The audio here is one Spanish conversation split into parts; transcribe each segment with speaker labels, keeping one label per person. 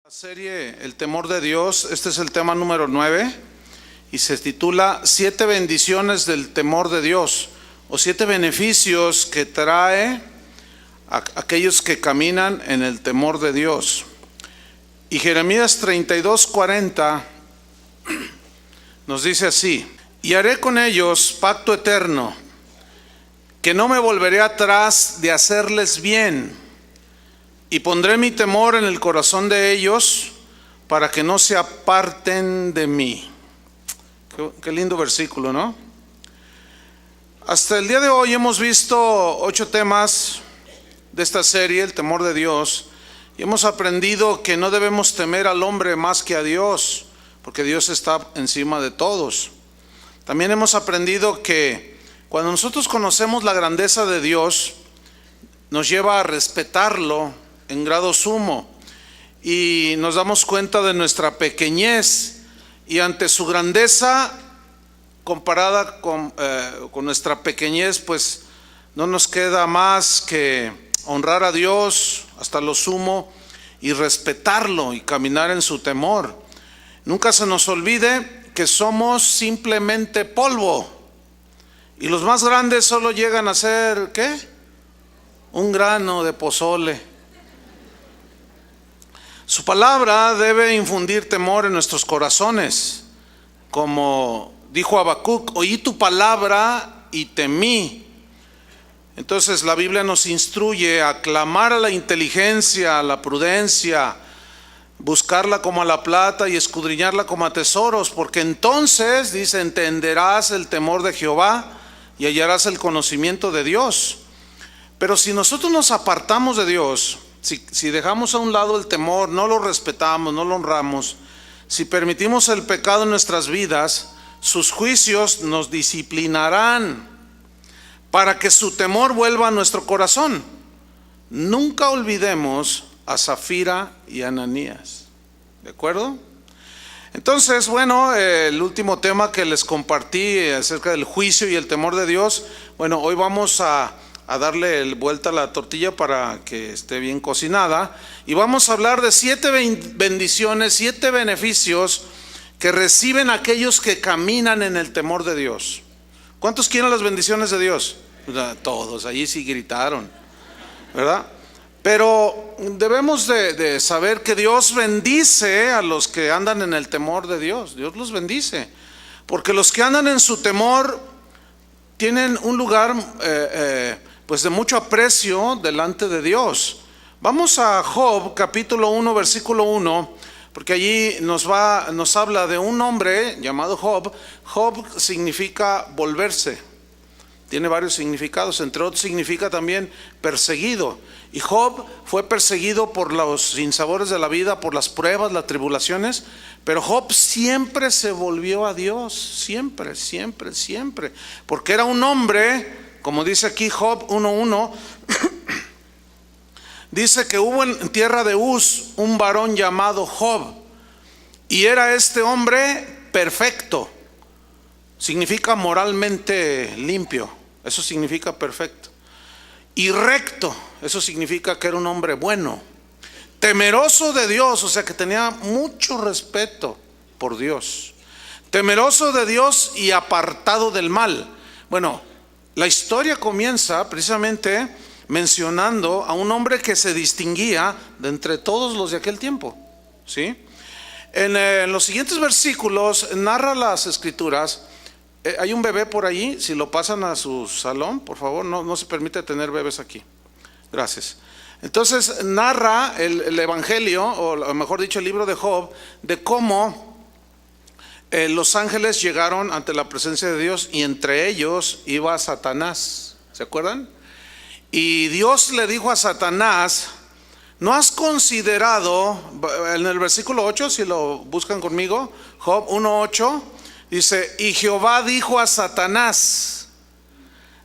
Speaker 1: La serie El temor de Dios, este es el tema número 9 y se titula 7 bendiciones del temor de Dios o 7 beneficios que trae a aquellos que caminan en el temor de Dios. Y Jeremías 32:40 nos dice así: y haré con ellos pacto eterno, que no me volveré atrás de hacerles bien, y pondré mi temor en el corazón de ellos para que no se aparten de mí. Qué lindo versículo, ¿no? Hasta el día de hoy hemos visto 8 temas de esta serie, el temor de Dios, y hemos aprendido que no debemos temer al hombre más que a Dios, porque Dios está encima de todos. También hemos aprendido que cuando nosotros conocemos la grandeza de Dios, nos lleva a respetarlo en grado sumo, y nos damos cuenta de nuestra pequeñez, y ante su grandeza comparada con nuestra pequeñez, pues no nos queda más que honrar a Dios hasta lo sumo y respetarlo y caminar en su temor. Nunca se nos olvide que somos simplemente polvo, y los más grandes solo llegan a ser ¿qué? Un grano de pozole. Su palabra debe infundir temor en nuestros corazones, como dijo Habacuc: oí tu palabra y temí. Entonces la Biblia nos instruye a clamar a la inteligencia, a la prudencia, buscarla como a la plata y escudriñarla como a tesoros, porque entonces, dice, entenderás el temor de Jehová y hallarás el conocimiento de Dios. Pero si nosotros nos apartamos de Dios, si dejamos a un lado el temor, no lo respetamos, no lo honramos, si permitimos el pecado en nuestras vidas, sus juicios nos disciplinarán para que su temor vuelva a nuestro corazón. Nunca olvidemos a Zafira y a Ananías, ¿de acuerdo? Entonces, bueno, el último tema que les compartí acerca del juicio y el temor de Dios, bueno, hoy vamos a darle vuelta a la tortilla para que esté bien cocinada, y vamos a hablar de 7 bendiciones, 7 beneficios que reciben aquellos que caminan en el temor de Dios. ¿Cuántos quieren las bendiciones de Dios? Todos, allí sí gritaron, ¿verdad? Pero debemos de saber que Dios bendice a los que andan en el temor de Dios. Dios los bendice, porque los que andan en su temor tienen un lugar pues de mucho aprecio delante de Dios. Vamos a Job capítulo 1 versículo 1, porque allí nos habla de un hombre llamado Job. Job significa volverse, tiene varios significados, entre otros significa también perseguido. Y Job fue perseguido por los sinsabores de la vida, por las pruebas, las tribulaciones, pero Job siempre se volvió a Dios, siempre, siempre, siempre, porque era un hombre, como dice aquí Job 1:1, dice que hubo en tierra de Uz un varón llamado Job, y era este hombre perfecto. Significa moralmente limpio, eso significa perfecto. Y recto, eso significa que era un hombre bueno. Temeroso de Dios, o sea que tenía mucho respeto por Dios. Temeroso de Dios y apartado del mal. Bueno, la historia comienza precisamente mencionando a un hombre que se distinguía de entre todos los de aquel tiempo, ¿sí? En los siguientes versículos narra las escrituras. Hay un bebé por ahí, si lo pasan a su salón, por favor, no se permite tener bebés aquí. Gracias. Entonces narra el evangelio, o mejor dicho el libro de Job, de cómo los ángeles llegaron ante la presencia de Dios, y entre ellos iba Satanás, ¿se acuerdan? Y Dios le dijo a Satanás: ¿no has considerado, en el versículo 8, si lo buscan conmigo, Job 1:8, dice: y Jehová dijo a Satanás,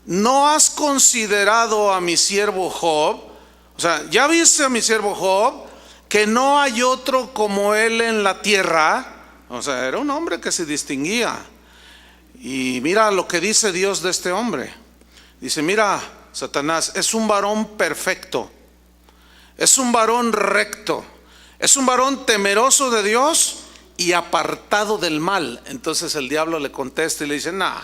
Speaker 1: ¿no has considerado a mi siervo Job? O sea, ¿ya viste a mi siervo Job? Que no hay otro como él en la tierra. O sea, era un hombre que se distinguía. Y mira lo que dice Dios de este hombre. Dice: mira, Satanás, es un varón perfecto, es un varón recto, Es un varón temeroso de Dios y apartado del mal. Entonces el diablo le contesta y le dice: nah,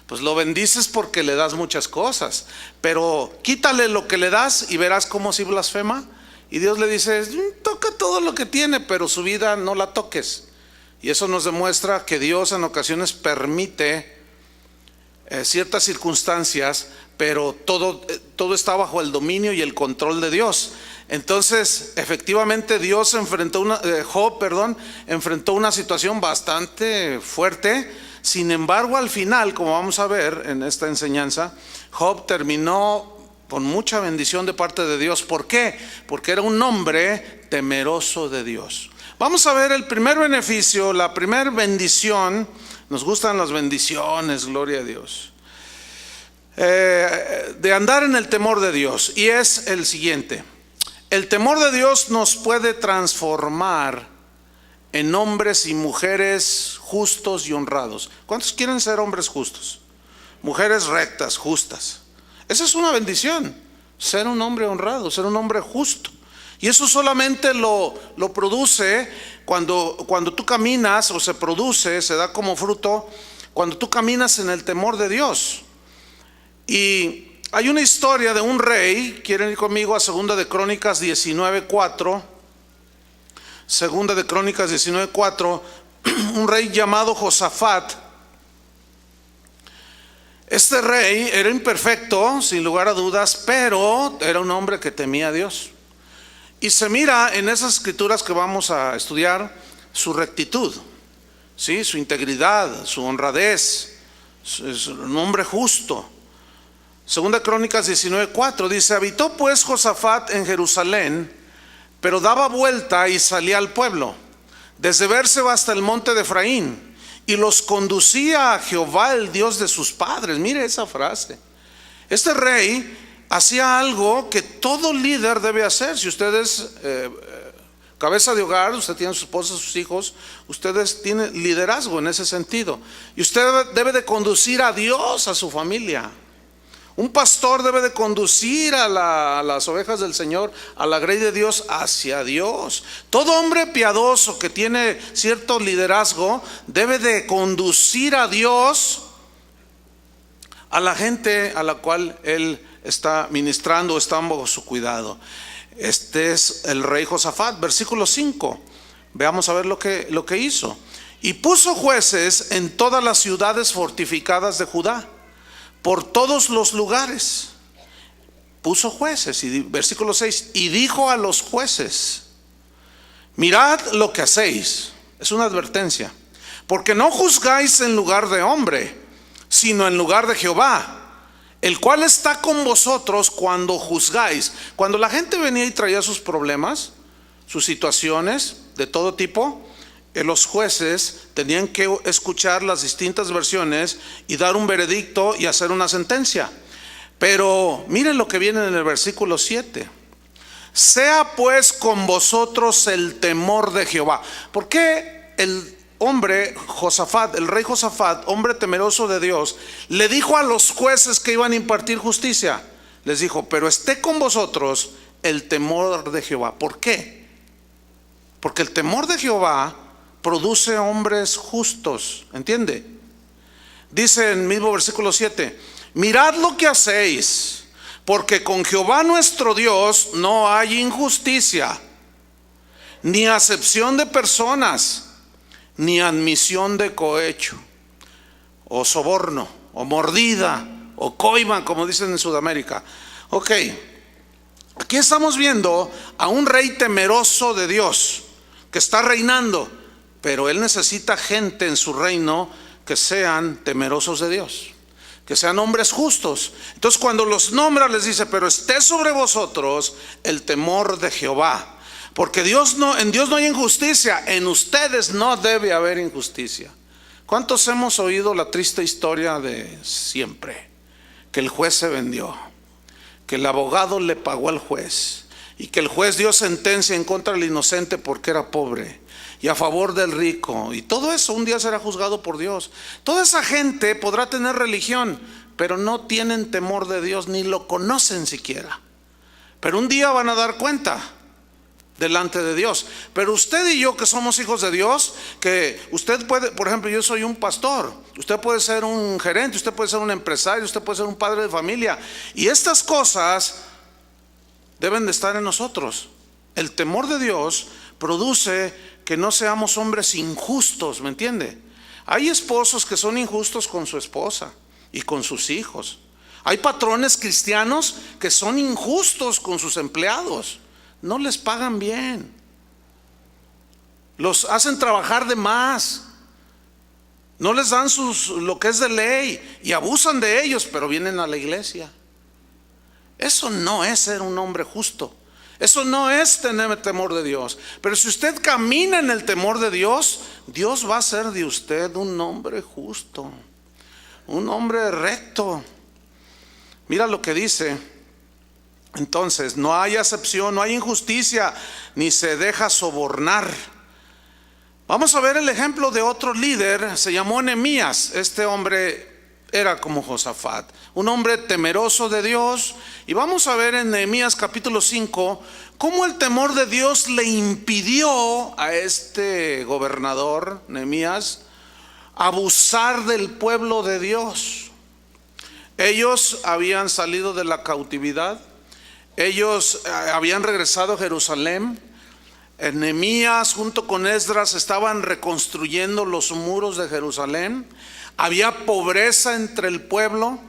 Speaker 1: pues lo bendices porque le das muchas cosas, pero quítale lo que le das y verás cómo si blasfema. Y Dios le dice: toca todo lo que tiene, pero su vida no la toques. Y eso nos demuestra que Dios en ocasiones permite ciertas circunstancias, pero todo está bajo el dominio y el control de Dios. Entonces, efectivamente, Job enfrentó una situación bastante fuerte. Sin embargo, al final, como vamos a ver en esta enseñanza, Job terminó con mucha bendición de parte de Dios. ¿Por qué? Porque era un hombre temeroso de Dios. Vamos a ver el primer beneficio, la primera bendición. Nos gustan las bendiciones, gloria a Dios, de andar en el temor de Dios. Y es el siguiente: el temor de Dios nos puede transformar en hombres y mujeres justos y honrados. ¿Cuántos quieren ser hombres justos? Mujeres rectas, justas. Esa es una bendición, ser un hombre honrado, ser un hombre justo. Y eso solamente lo produce cuando tú caminas, o se produce, se da como fruto cuando tú caminas en el temor de Dios. Y hay una historia de un rey. ¿Quieren ir conmigo a 2 de Crónicas 19:4? 2 de Crónicas 19:4. Un rey llamado Josafat. Este rey era imperfecto, sin lugar a dudas, pero era un hombre que temía a Dios. Y se mira en esas escrituras que vamos a estudiar su rectitud, ¿sí? Su integridad, su honradez. Es un hombre justo. 2 Crónicas 19:4 dice: habitó pues Josafat en Jerusalén, pero daba vuelta y salía al pueblo, desde Bérseba hasta el monte de Efraín, y los conducía a Jehová, el Dios de sus padres. Mire esa frase. Este rey hacía algo que todo líder debe hacer. Si usted es cabeza de hogar, usted tiene a su esposa, sus hijos, ustedes tienen liderazgo en ese sentido. Y usted debe de conducir a Dios a su familia. Un pastor debe de conducir a las ovejas del Señor, a la grey de Dios, hacia Dios. Todo hombre piadoso que tiene cierto liderazgo debe de conducir a Dios a la gente a la cual él está ministrando, está bajo su cuidado. Este es el rey Josafat. Versículo 5. Veamos a ver lo que hizo. Y puso jueces en todas las ciudades fortificadas de Judá, por todos los lugares. Puso jueces. Y versículo 6. Y dijo a los jueces: mirad lo que hacéis. Es una advertencia. Porque no juzgáis en lugar de hombre, sino en lugar de Jehová, el cual está con vosotros cuando juzgáis. Cuando la gente venía y traía sus problemas, sus situaciones de todo tipo, los jueces tenían que escuchar las distintas versiones y dar un veredicto y hacer una sentencia. Pero miren lo que viene en el versículo 7. Sea pues con vosotros el temor de Jehová. ¿Por qué el hombre Josafat, el rey Josafat, hombre temeroso de Dios, le dijo a los jueces que iban a impartir justicia? Les dijo: pero esté con vosotros el temor de Jehová. ¿Por qué? Porque el temor de Jehová produce hombres justos. ¿Entiende? Dice en el mismo versículo 7: mirad lo que hacéis, porque con Jehová nuestro Dios no hay injusticia, ni acepción de personas, ni admisión de cohecho, o soborno, o mordida, o coima, como dicen en Sudamérica. Ok, aquí estamos viendo a un rey temeroso de Dios que está reinando, pero él necesita gente en su reino que sean temerosos de Dios, que sean hombres justos. Entonces cuando los nombra les dice: pero esté sobre vosotros el temor de Jehová. Porque en Dios no hay injusticia, en ustedes no debe haber injusticia. ¿Cuántos hemos oído la triste historia de siempre? Que el juez se vendió, que el abogado le pagó al juez, y que el juez dio sentencia en contra del inocente porque era pobre y a favor del rico. Y todo eso un día será juzgado por Dios. Toda esa gente podrá tener religión, pero no tienen temor de Dios, ni lo conocen siquiera. Pero un día van a dar cuenta. delante de Dios. Pero usted y yo, que somos hijos de Dios, que usted puede, por ejemplo, yo soy un pastor, usted puede ser un gerente, usted puede ser un empresario, usted puede ser un padre de familia, y estas cosas deben de estar en nosotros. El temor de Dios produce que no seamos hombres injustos, ¿me entiende? Hay esposos que son injustos con su esposa y con sus hijos. Hay patrones cristianos que son injustos con sus empleados. No les pagan bien, los hacen trabajar de más, no les dan lo que es de ley y abusan de ellos, pero vienen a la iglesia. Eso no es ser un hombre justo, eso no es tener temor de Dios. Pero si usted camina en el temor de Dios, Dios va a hacer de usted un hombre justo, un hombre recto. Mira lo que dice. Entonces, no hay acepción, no hay injusticia, ni se deja sobornar. Vamos a ver el ejemplo de otro líder, se llamó Nehemías. Este hombre era como Josafat, un hombre temeroso de Dios. Y vamos a ver en Nehemías capítulo 5 cómo el temor de Dios le impidió a este gobernador Nehemías abusar del pueblo de Dios. Ellos habían salido de la cautividad, ellos habían regresado a Jerusalén. Nehemías junto con Esdras estaban reconstruyendo los muros de Jerusalén. Había pobreza entre el pueblo,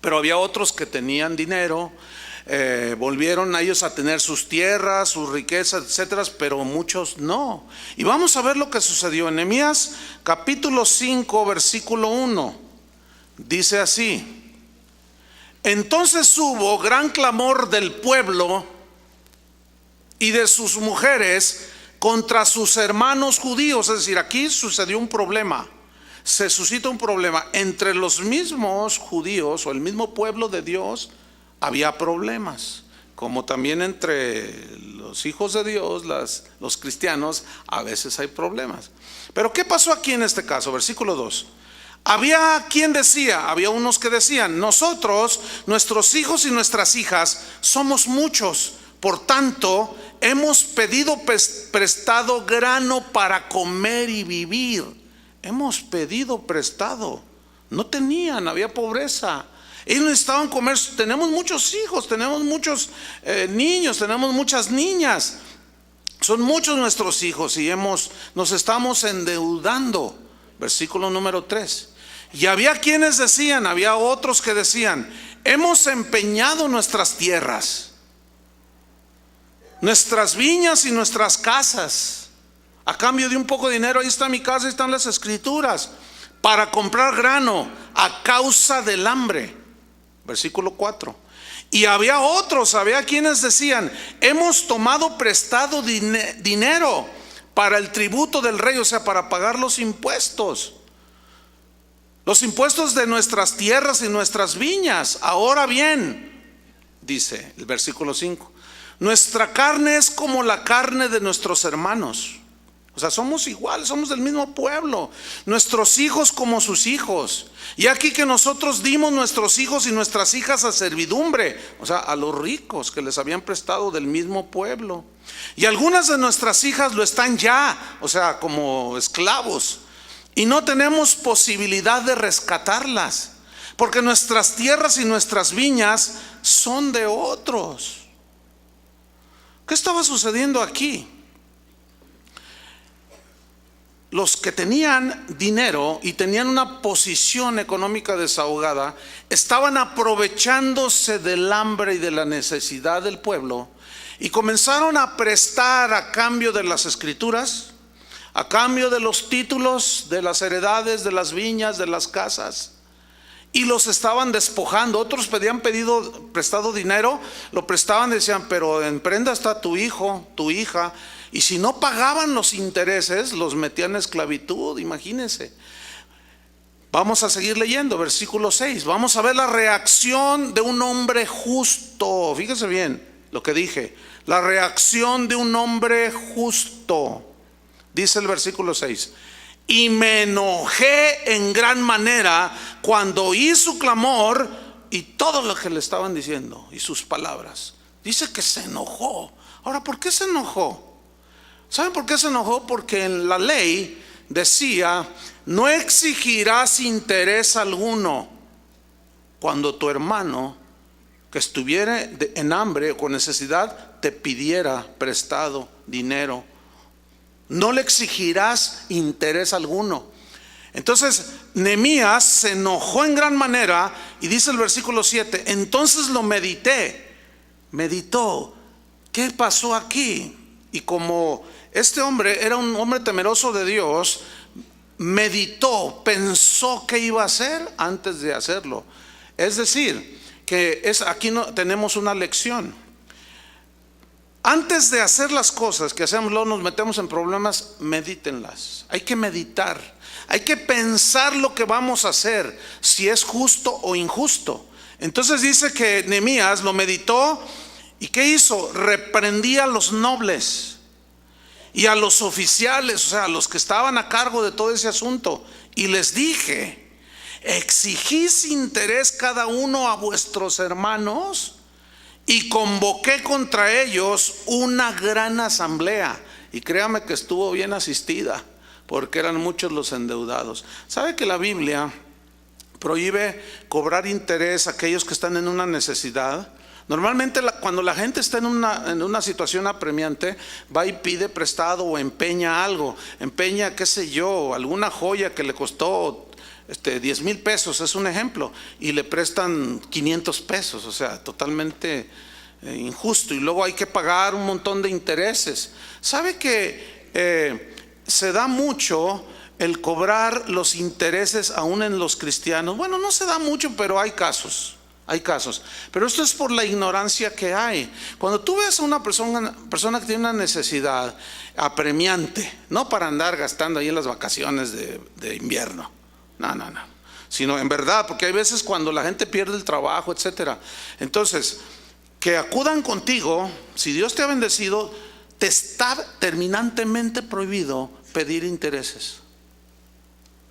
Speaker 1: pero había otros que tenían dinero. Volvieron a ellos a tener sus tierras, sus riquezas, etcétera, pero muchos no. Y vamos a ver lo que sucedió en Nehemías capítulo 5 versículo 1. Dice así: entonces hubo gran clamor del pueblo y de sus mujeres contra sus hermanos judíos. Es decir, aquí sucedió un problema, se suscita un problema entre los mismos judíos o el mismo pueblo de Dios. Había problemas, como también entre los hijos de Dios, los cristianos, a veces hay problemas. Pero ¿qué pasó aquí en este caso? Versículo 2. Había unos que decían: nosotros, nuestros hijos y nuestras hijas somos muchos, por tanto hemos pedido prestado grano para comer y vivir. Hemos pedido prestado, no tenían, había pobreza. Ellos necesitaban comer. Tenemos muchos hijos, tenemos muchos niños, tenemos muchas niñas. Son muchos nuestros hijos y nos estamos endeudando. Versículo número 3. Y había otros que decían: hemos empeñado nuestras tierras, nuestras viñas y nuestras casas, a cambio de un poco de dinero. Ahí está mi casa, ahí están las escrituras, para comprar grano a causa del hambre. Versículo 4. Y había quienes decían: hemos tomado prestado dinero para el tributo del rey, o sea, para pagar los impuestos de nuestras tierras y nuestras viñas. Ahora bien, dice el versículo 5, nuestra carne es como la carne de nuestros hermanos. O sea, somos iguales, somos del mismo pueblo. Nuestros hijos como sus hijos. Y aquí que nosotros dimos nuestros hijos y nuestras hijas a servidumbre, o sea, a los ricos que les habían prestado del mismo pueblo. Y algunas de nuestras hijas lo están ya, o sea, como esclavos. Y no tenemos posibilidad de rescatarlas, porque nuestras tierras y nuestras viñas son de otros. ¿Qué estaba sucediendo aquí? Los que tenían dinero y tenían una posición económica desahogada estaban aprovechándose del hambre y de la necesidad del pueblo y comenzaron a prestar a cambio de las escrituras, a cambio de los títulos, de las heredades, de las viñas, de las casas, y los estaban despojando. Otros pedían prestado dinero, lo prestaban, decían: pero en prenda está tu hijo, tu hija. Y si no pagaban los intereses, los metían en esclavitud. Imagínense. Vamos a seguir leyendo, versículo 6. Vamos a ver la reacción de un hombre justo. Fíjese bien lo que dije: la reacción de un hombre justo. Dice el versículo 6: y me enojé en gran manera cuando oí su clamor y todo lo que le estaban diciendo y sus palabras. Dice que se enojó. Ahora, ¿por qué se enojó? ¿Saben por qué se enojó? Porque en la ley decía: no exigirás interés alguno cuando tu hermano que estuviera en hambre o con necesidad te pidiera prestado dinero. No le exigirás interés alguno. Entonces Nehemías se enojó en gran manera y dice el versículo 7: entonces lo meditó, ¿qué pasó aquí? Y como este hombre era un hombre temeroso de Dios, meditó, pensó qué iba a hacer antes de hacerlo. Es decir, que aquí no tenemos una lección. Antes de hacer las cosas que hacemos, luego nos metemos en problemas, medítenlas. Hay que meditar, hay que pensar lo que vamos a hacer, si es justo o injusto. Entonces dice que Nehemías lo meditó, ¿y qué hizo? Reprendía a los nobles y a los oficiales, o sea, a los que estaban a cargo de todo ese asunto, y les dije: exigís interés cada uno a vuestros hermanos. Y convoqué contra ellos una gran asamblea. Y créame que estuvo bien asistida, porque eran muchos los endeudados. ¿Sabe que la Biblia prohíbe cobrar interés a aquellos que están en una necesidad? Normalmente cuando la gente está en una situación apremiante, va y pide prestado o empeña algo. Empeña, qué sé yo, alguna joya que le costó 10,000 pesos, es un ejemplo, y le prestan 500 pesos, o sea, totalmente injusto, y luego hay que pagar un montón de intereses. ¿Sabe que se da mucho el cobrar los intereses aún en los cristianos? Bueno, no se da mucho, pero hay casos. Pero esto es por la ignorancia que hay. Cuando tú ves a una persona que tiene una necesidad apremiante, no para andar gastando ahí en las vacaciones de invierno, no, sino en verdad, porque hay veces cuando la gente pierde el trabajo, etcétera. Entonces, que acudan contigo, si Dios te ha bendecido, te está terminantemente prohibido pedir intereses,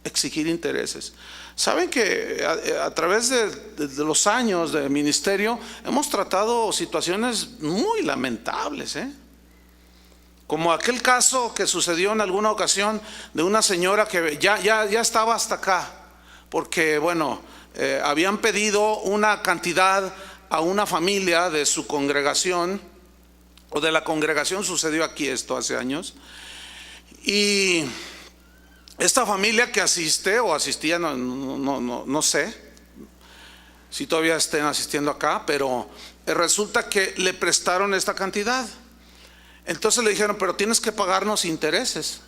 Speaker 1: exigir intereses. Saben que a través de los años de ministerio hemos tratado situaciones muy lamentables, como aquel caso que sucedió en alguna ocasión de una señora que ya estaba hasta acá, porque bueno, habían pedido una cantidad a una familia de su congregación, o de la congregación. Sucedió aquí esto hace años, y esta familia que asiste o asistía, no sé si todavía estén asistiendo acá, pero resulta que le prestaron esta cantidad. Entonces le dijeron: pero tienes que pagarnos intereses.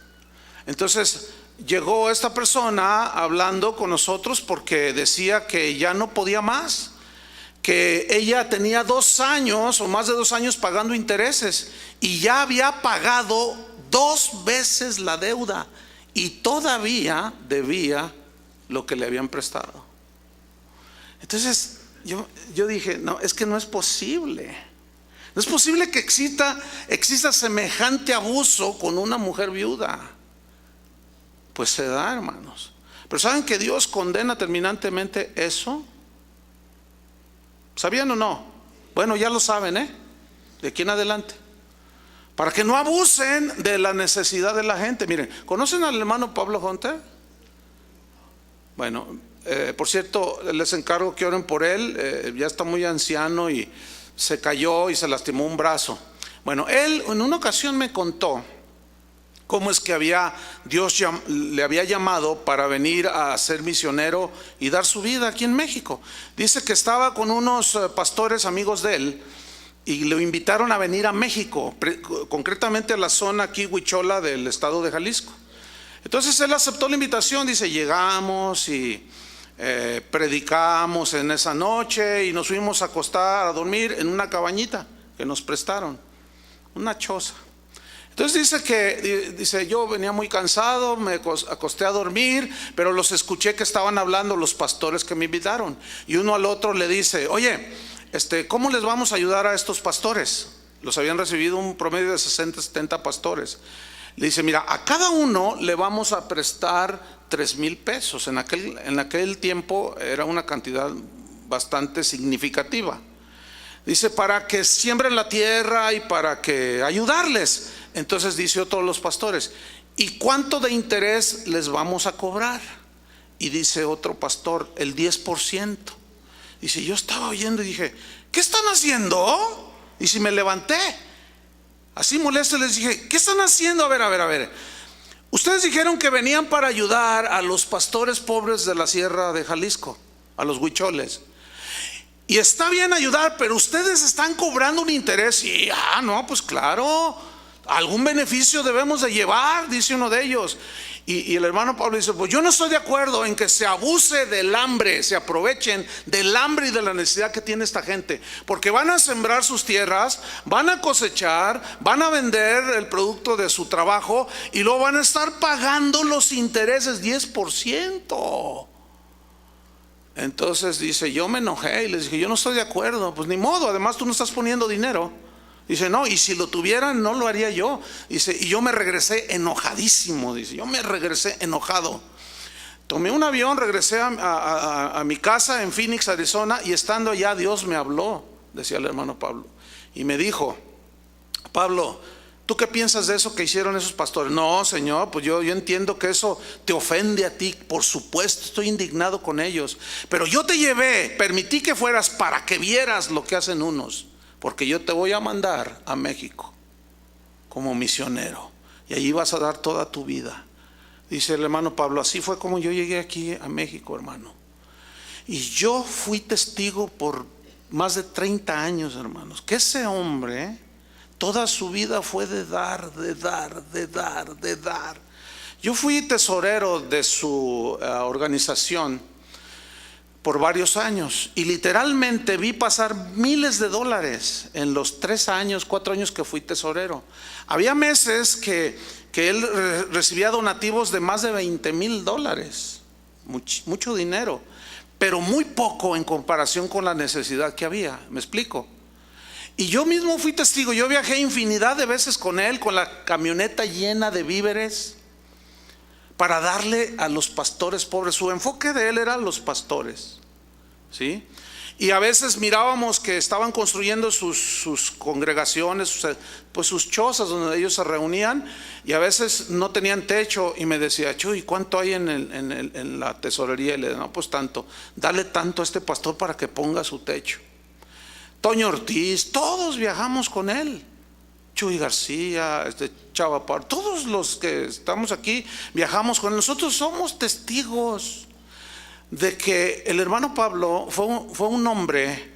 Speaker 1: Entonces llegó esta persona hablando con nosotros porque decía que ya no podía más, que ella tenía 2 años o más de 2 años pagando intereses y ya había pagado 2 veces la deuda y todavía debía lo que le habían prestado. Entonces yo dije: no, es que no es posible. No es posible que exista semejante abuso con una mujer viuda. Pues se da, hermanos. Pero ¿saben que Dios condena terminantemente eso? ¿Sabían o no? Bueno, ya lo saben, de aquí en adelante, para que no abusen de la necesidad de la gente. Miren, ¿conocen al hermano Pablo Hunter? Bueno, por cierto, les encargo que oren por él. Ya está muy anciano y se cayó y se lastimó un brazo. Bueno, él en una ocasión me contó cómo es que Dios le había llamado para venir a ser misionero y dar su vida aquí en México. Dice que estaba con unos pastores amigos de él y lo invitaron a venir a México, concretamente a la zona aquí, Huichola, del estado de Jalisco. Entonces él aceptó la invitación. Dice: llegamos y predicamos en esa noche y nos fuimos a acostar, a dormir en una cabañita que nos prestaron, una choza. Entonces dice: yo venía muy cansado, me acosté a dormir, pero los escuché que estaban hablando los pastores que me invitaron, y uno al otro le dice: oye, ¿cómo les vamos a ayudar a estos pastores? Los habían recibido un promedio de 60, 70 pastores. Le dice: mira, a cada uno le vamos a prestar 3,000 pesos. En aquel tiempo era una cantidad bastante significativa. Dice, para que siembren la tierra y para que ayudarles. Entonces dice otro de los pastores, ¿y cuánto de interés les vamos a cobrar? Y dice otro pastor, el 10%. Dice, yo estaba oyendo y dije, ¿qué están haciendo? Y si me levanté, así molesto, les dije, ¿qué están haciendo? A ver. Ustedes dijeron que venían para ayudar a los pastores pobres de la sierra de Jalisco, a los huicholes. Y está bien ayudar, pero ustedes están cobrando un interés. Y, no, pues claro, algún beneficio debemos de llevar, dice uno de ellos. Y el hermano Pablo dice, pues yo no estoy de acuerdo en que se abuse del hambre, se aprovechen del hambre y de la necesidad que tiene esta gente, porque van a sembrar sus tierras, van a cosechar, van a vender el producto de su trabajo y luego van a estar pagando los intereses 10%. Entonces dice, yo me enojé y les dije, yo no estoy de acuerdo. Pues ni modo, además tú no estás poniendo dinero. Dice, no, y si lo tuvieran no lo haría yo. Dice, y yo me regresé enojadísimo. Dice, yo me regresé enojado. Tomé un avión, regresé a mi casa en Phoenix, Arizona, y estando allá Dios me habló, decía el hermano Pablo, y me dijo, Pablo, ¿tú qué piensas de eso que hicieron esos pastores? No, Señor, pues yo entiendo que eso te ofende a ti, por supuesto, estoy indignado con ellos, pero yo te llevé, permití que fueras para que vieras lo que hacen unos, porque yo te voy a mandar a México como misionero y allí vas a dar toda tu vida. Dice el hermano Pablo, así fue como yo llegué aquí a México, hermano. Y yo fui testigo por más de 30 años, hermanos, que ese hombre, toda su vida fue de dar. Yo fui tesorero de su organización por varios años y literalmente vi pasar miles de dólares en los 4 años que fui tesorero. Había meses que él recibía donativos de más de $20,000, mucho dinero, pero muy poco en comparación con la necesidad que había. ¿Me explico? Y yo mismo fui testigo. Yo viajé infinidad de veces con él, con la camioneta llena de víveres, para darle a los pastores pobres. Su enfoque de él era los pastores, ¿sí? Y a veces mirábamos que estaban construyendo sus congregaciones, sus chozas donde ellos se reunían, y a veces no tenían techo, y me decía, Chuy, ¿cuánto hay en la tesorería? Y le decía, no, pues tanto, dale tanto a este pastor para que ponga su techo. Toño Ortiz, todos viajamos con él. Chuy García, Chava Par, todos los que estamos aquí viajamos con él. Nosotros somos testigos de que el hermano Pablo fue un hombre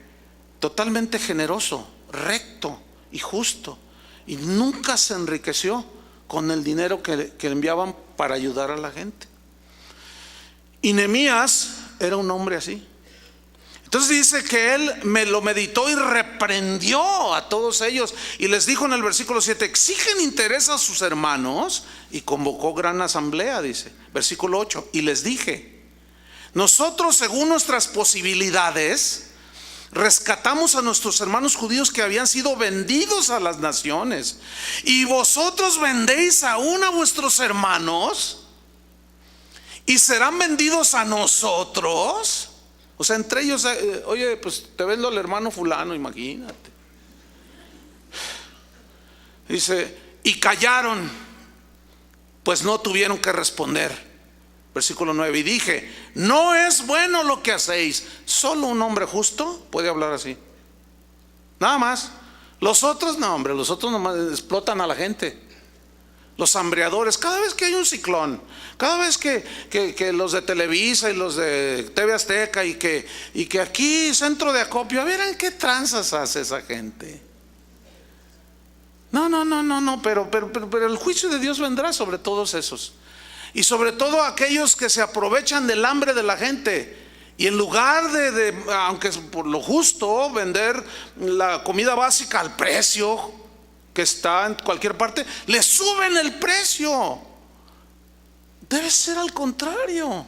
Speaker 1: totalmente generoso, recto y justo, y nunca se enriqueció con el dinero que le enviaban para ayudar a la gente. Y Nehemías era un hombre así. Entonces dice que él me lo meditó y reprendió a todos ellos y les dijo en el versículo 7, exigen interés a sus hermanos, y convocó gran asamblea, dice, versículo 8, y les dije, nosotros según nuestras posibilidades rescatamos a nuestros hermanos judíos que habían sido vendidos a las naciones, y vosotros vendéis aún a vuestros hermanos y serán vendidos a nosotros. O sea, entre ellos, oye, pues te vendo al hermano fulano, imagínate. Dice, y callaron, pues no tuvieron que responder. Versículo 9, y dije, no es bueno lo que hacéis. Solo un hombre justo puede hablar así. Nada más. Los otros, no, hombre, los otros nomás explotan a la gente. Los hambreadores, cada vez que hay un ciclón, cada vez que los de Televisa y los de TV Azteca y que aquí centro de acopio, a ver en qué tranzas hace esa gente. No, pero el juicio de Dios vendrá sobre todos esos, y sobre todo aquellos que se aprovechan del hambre de la gente, y en lugar de aunque es por lo justo, vender la comida básica al precio que está en cualquier parte, le suben el precio. Debe ser al contrario.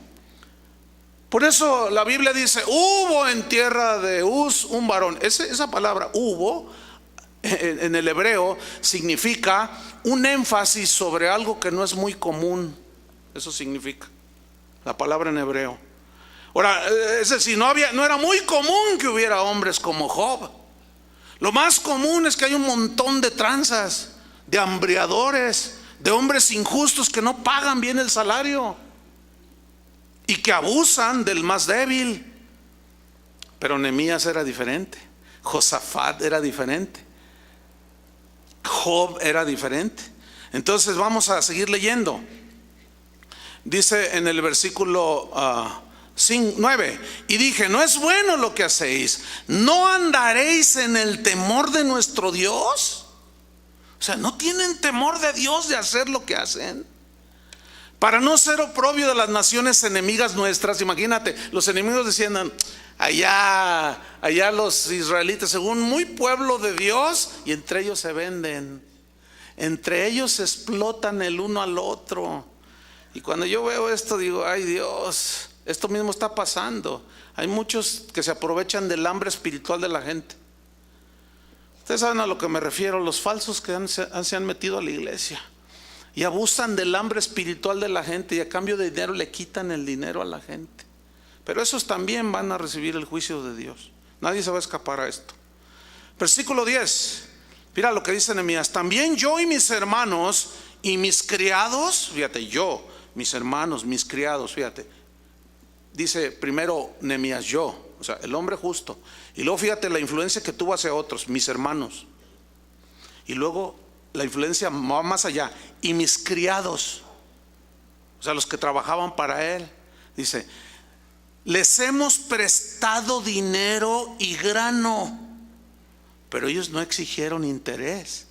Speaker 1: Por eso la Biblia dice, hubo en tierra de Uz un varón. Esa palabra hubo en el hebreo significa un énfasis sobre algo que no es muy común. Eso significa la palabra en hebreo. Ahora, es decir, no era muy común que hubiera hombres como Job. Lo más común es que hay un montón de tranzas, de hambreadores, de hombres injustos que no pagan bien el salario y que abusan del más débil. Pero Nehemías era diferente, Josafat era diferente, Job era diferente. Entonces vamos a seguir leyendo. Dice en el versículo 9: y dije, no es bueno lo que hacéis, ¿no andaréis en el temor de nuestro Dios? O sea, ¿no tienen temor de Dios de hacer lo que hacen? Para no ser oprobio de las naciones enemigas nuestras. Imagínate, los enemigos decían, allá los israelitas, según muy pueblo de Dios, y entre ellos se venden, entre ellos se explotan el uno al otro. Y cuando yo veo esto digo, ay Dios, esto mismo está pasando. Hay muchos que se aprovechan del hambre espiritual de la gente. Ustedes saben a lo que me refiero, los falsos que se han metido a la iglesia y abusan del hambre espiritual de la gente, y a cambio de dinero le quitan el dinero a la gente. Pero esos también van a recibir el juicio de Dios. Nadie se va a escapar a esto. Versículo 10. Mira lo que dice Nehemías: también yo y mis hermanos y mis criados, fíjate, yo, mis hermanos, mis criados, fíjate. Dice primero Nehemías, yo, o sea, el hombre justo. Y luego fíjate la influencia que tuvo hacia otros, mis hermanos. Y luego la influencia va más allá, y mis criados, o sea, los que trabajaban para él. Dice, les hemos prestado dinero y grano, pero ellos no exigieron interés.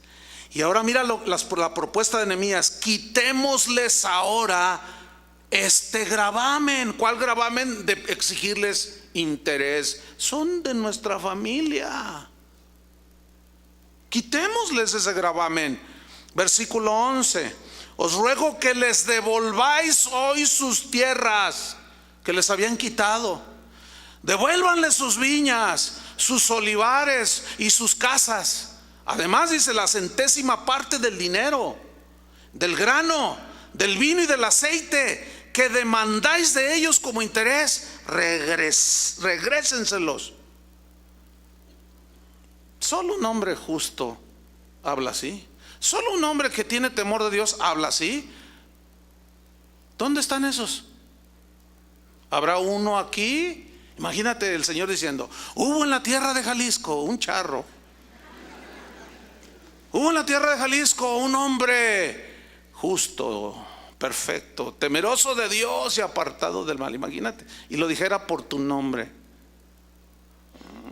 Speaker 1: Y ahora mira la propuesta de Nehemías: quitémosles ahora este gravamen. ¿Cuál gravamen? De exigirles interés. Son de nuestra familia. Quitémosles ese gravamen. Versículo 11: os ruego que les devolváis hoy sus tierras que les habían quitado. Devuélvanles sus viñas, sus olivares y sus casas. Además dice, la centésima parte del dinero, del grano, del vino y del aceite que demandáis de ellos como interés, regrésenselos. Solo un hombre justo habla así. Solo un hombre que tiene temor de Dios habla así. ¿Dónde están esos? ¿Habrá uno aquí? Imagínate el Señor diciendo, hubo en la tierra de Jalisco un charro. Hubo en la tierra de Jalisco un hombre justo, perfecto, temeroso de Dios y apartado del mal. Imagínate, y lo dijera por tu nombre.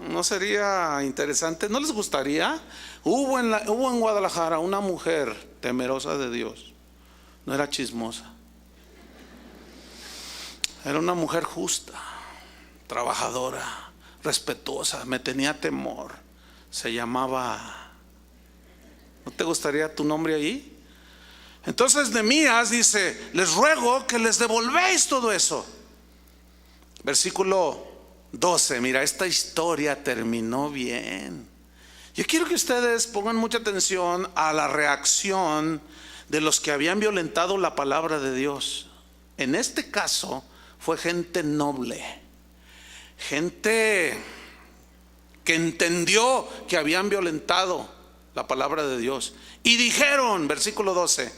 Speaker 1: ¿No sería interesante? ¿No les gustaría? Hubo en Guadalajara una mujer temerosa de Dios. No era chismosa. Era una mujer justa, trabajadora, respetuosa, me tenía temor. Se llamaba... ¿No te gustaría tu nombre ahí? Entonces Nehemías dice, les ruego que les devolvéis todo eso. Versículo 12, mira, esta historia terminó bien. Yo quiero que ustedes pongan mucha atención a la reacción de los que habían violentado la palabra de Dios. En este caso fue gente noble, gente que entendió que habían violentado la palabra de Dios, y dijeron, versículo 12,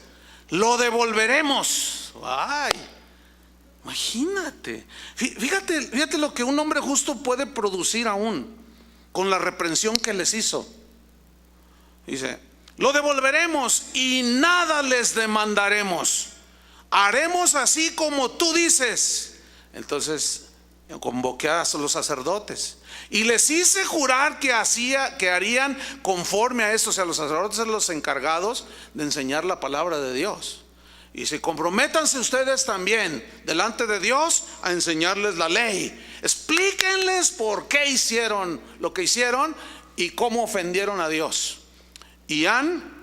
Speaker 1: lo devolveremos. Ay, imagínate, fíjate lo que un hombre justo puede producir aún con la reprensión que les hizo. Dice, lo devolveremos y nada les demandaremos, haremos así como tú dices. Entonces convoqué a los sacerdotes y les hice jurar que harían conforme a esto. O sea, los sacerdotes son los encargados de enseñar la palabra de Dios. Y si comprométanse ustedes también delante de Dios a enseñarles la ley. Explíquenles por qué hicieron lo que hicieron y cómo ofendieron a Dios. Y han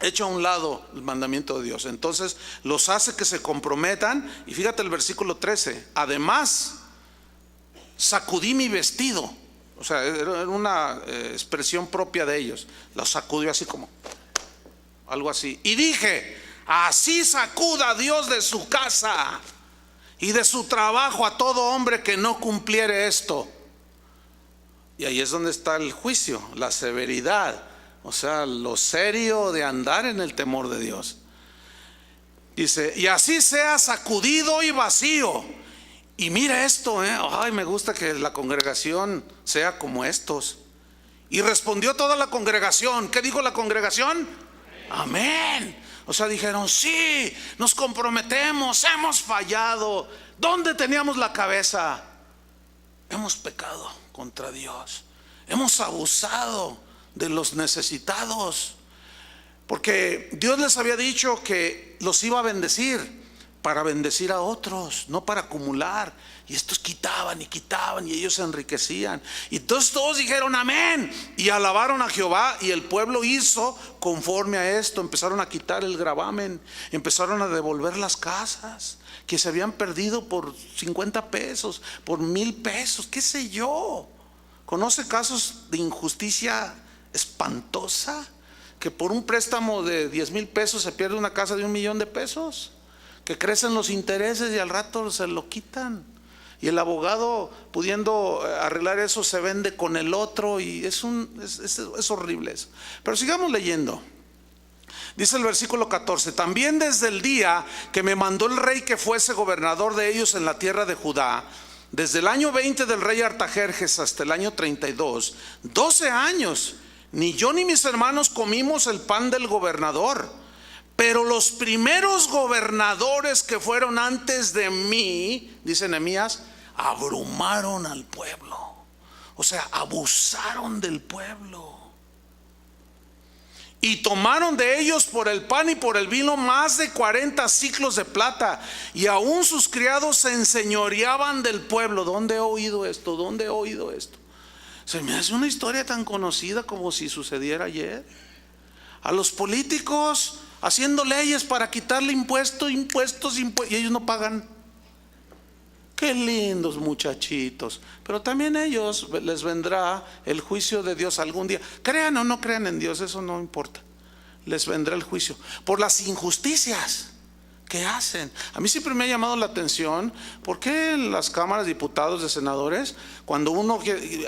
Speaker 1: hecho a un lado el mandamiento de Dios. Entonces los hace que se comprometan. Y fíjate el versículo 13. Además, sacudí mi vestido. O sea, era una expresión propia de ellos. Los sacudió así como algo así. Y dije, así sacuda Dios de su casa y de su trabajo a todo hombre que no cumpliere esto. Y ahí es donde está el juicio, la severidad, o sea, lo serio de andar en el temor de Dios. Dice, y así sea sacudido y vacío. Y mira esto, ay, me gusta que la congregación sea como estos. Y respondió toda la congregación. ¿Qué dijo la congregación? Amén. O sea, dijeron, sí, nos comprometemos, hemos fallado. ¿Dónde teníamos la cabeza? Hemos pecado contra Dios. Hemos abusado de los necesitados. Porque Dios les había dicho que los iba a bendecir para bendecir a otros, no para acumular. Y estos quitaban y quitaban y ellos se enriquecían. Y entonces todos dijeron amén y alabaron a Jehová, y el pueblo hizo conforme a esto. Empezaron a quitar el gravamen, empezaron a devolver las casas que se habían perdido por 50 pesos, por 1,000 pesos, qué sé yo. ¿Conoce casos de injusticia espantosa? Que por un préstamo de 10,000 pesos se pierde una casa de 1,000,000 de pesos, que crecen los intereses y al rato se lo quitan. Y el abogado, pudiendo arreglar eso, se vende con el otro, y es horrible eso. Pero sigamos leyendo. Dice el versículo 14: también desde el día que me mandó el rey que fuese gobernador de ellos en la tierra de Judá, desde el año 20 del rey Artajerjes hasta el año 32, 12 años, ni yo ni mis hermanos comimos el pan del gobernador. Pero los primeros gobernadores que fueron antes de mí, dice Nehemías, abrumaron al pueblo. O sea, abusaron del pueblo. Y tomaron de ellos por el pan y por el vino más de 40 siclos de plata. Y aún sus criados se enseñoreaban del pueblo. ¿Dónde he oído esto? ¿Dónde he oído esto? Se me hace una historia tan conocida como si sucediera ayer. A los políticos haciendo leyes para quitarle impuestos, y ellos no pagan. Qué lindos muchachitos. Pero también a ellos les vendrá el juicio de Dios algún día. Crean o no crean en Dios, eso no importa. Les vendrá el juicio por las injusticias que hacen. A mí siempre me ha llamado la atención por qué en las cámaras de diputados, de senadores, cuando uno quiere,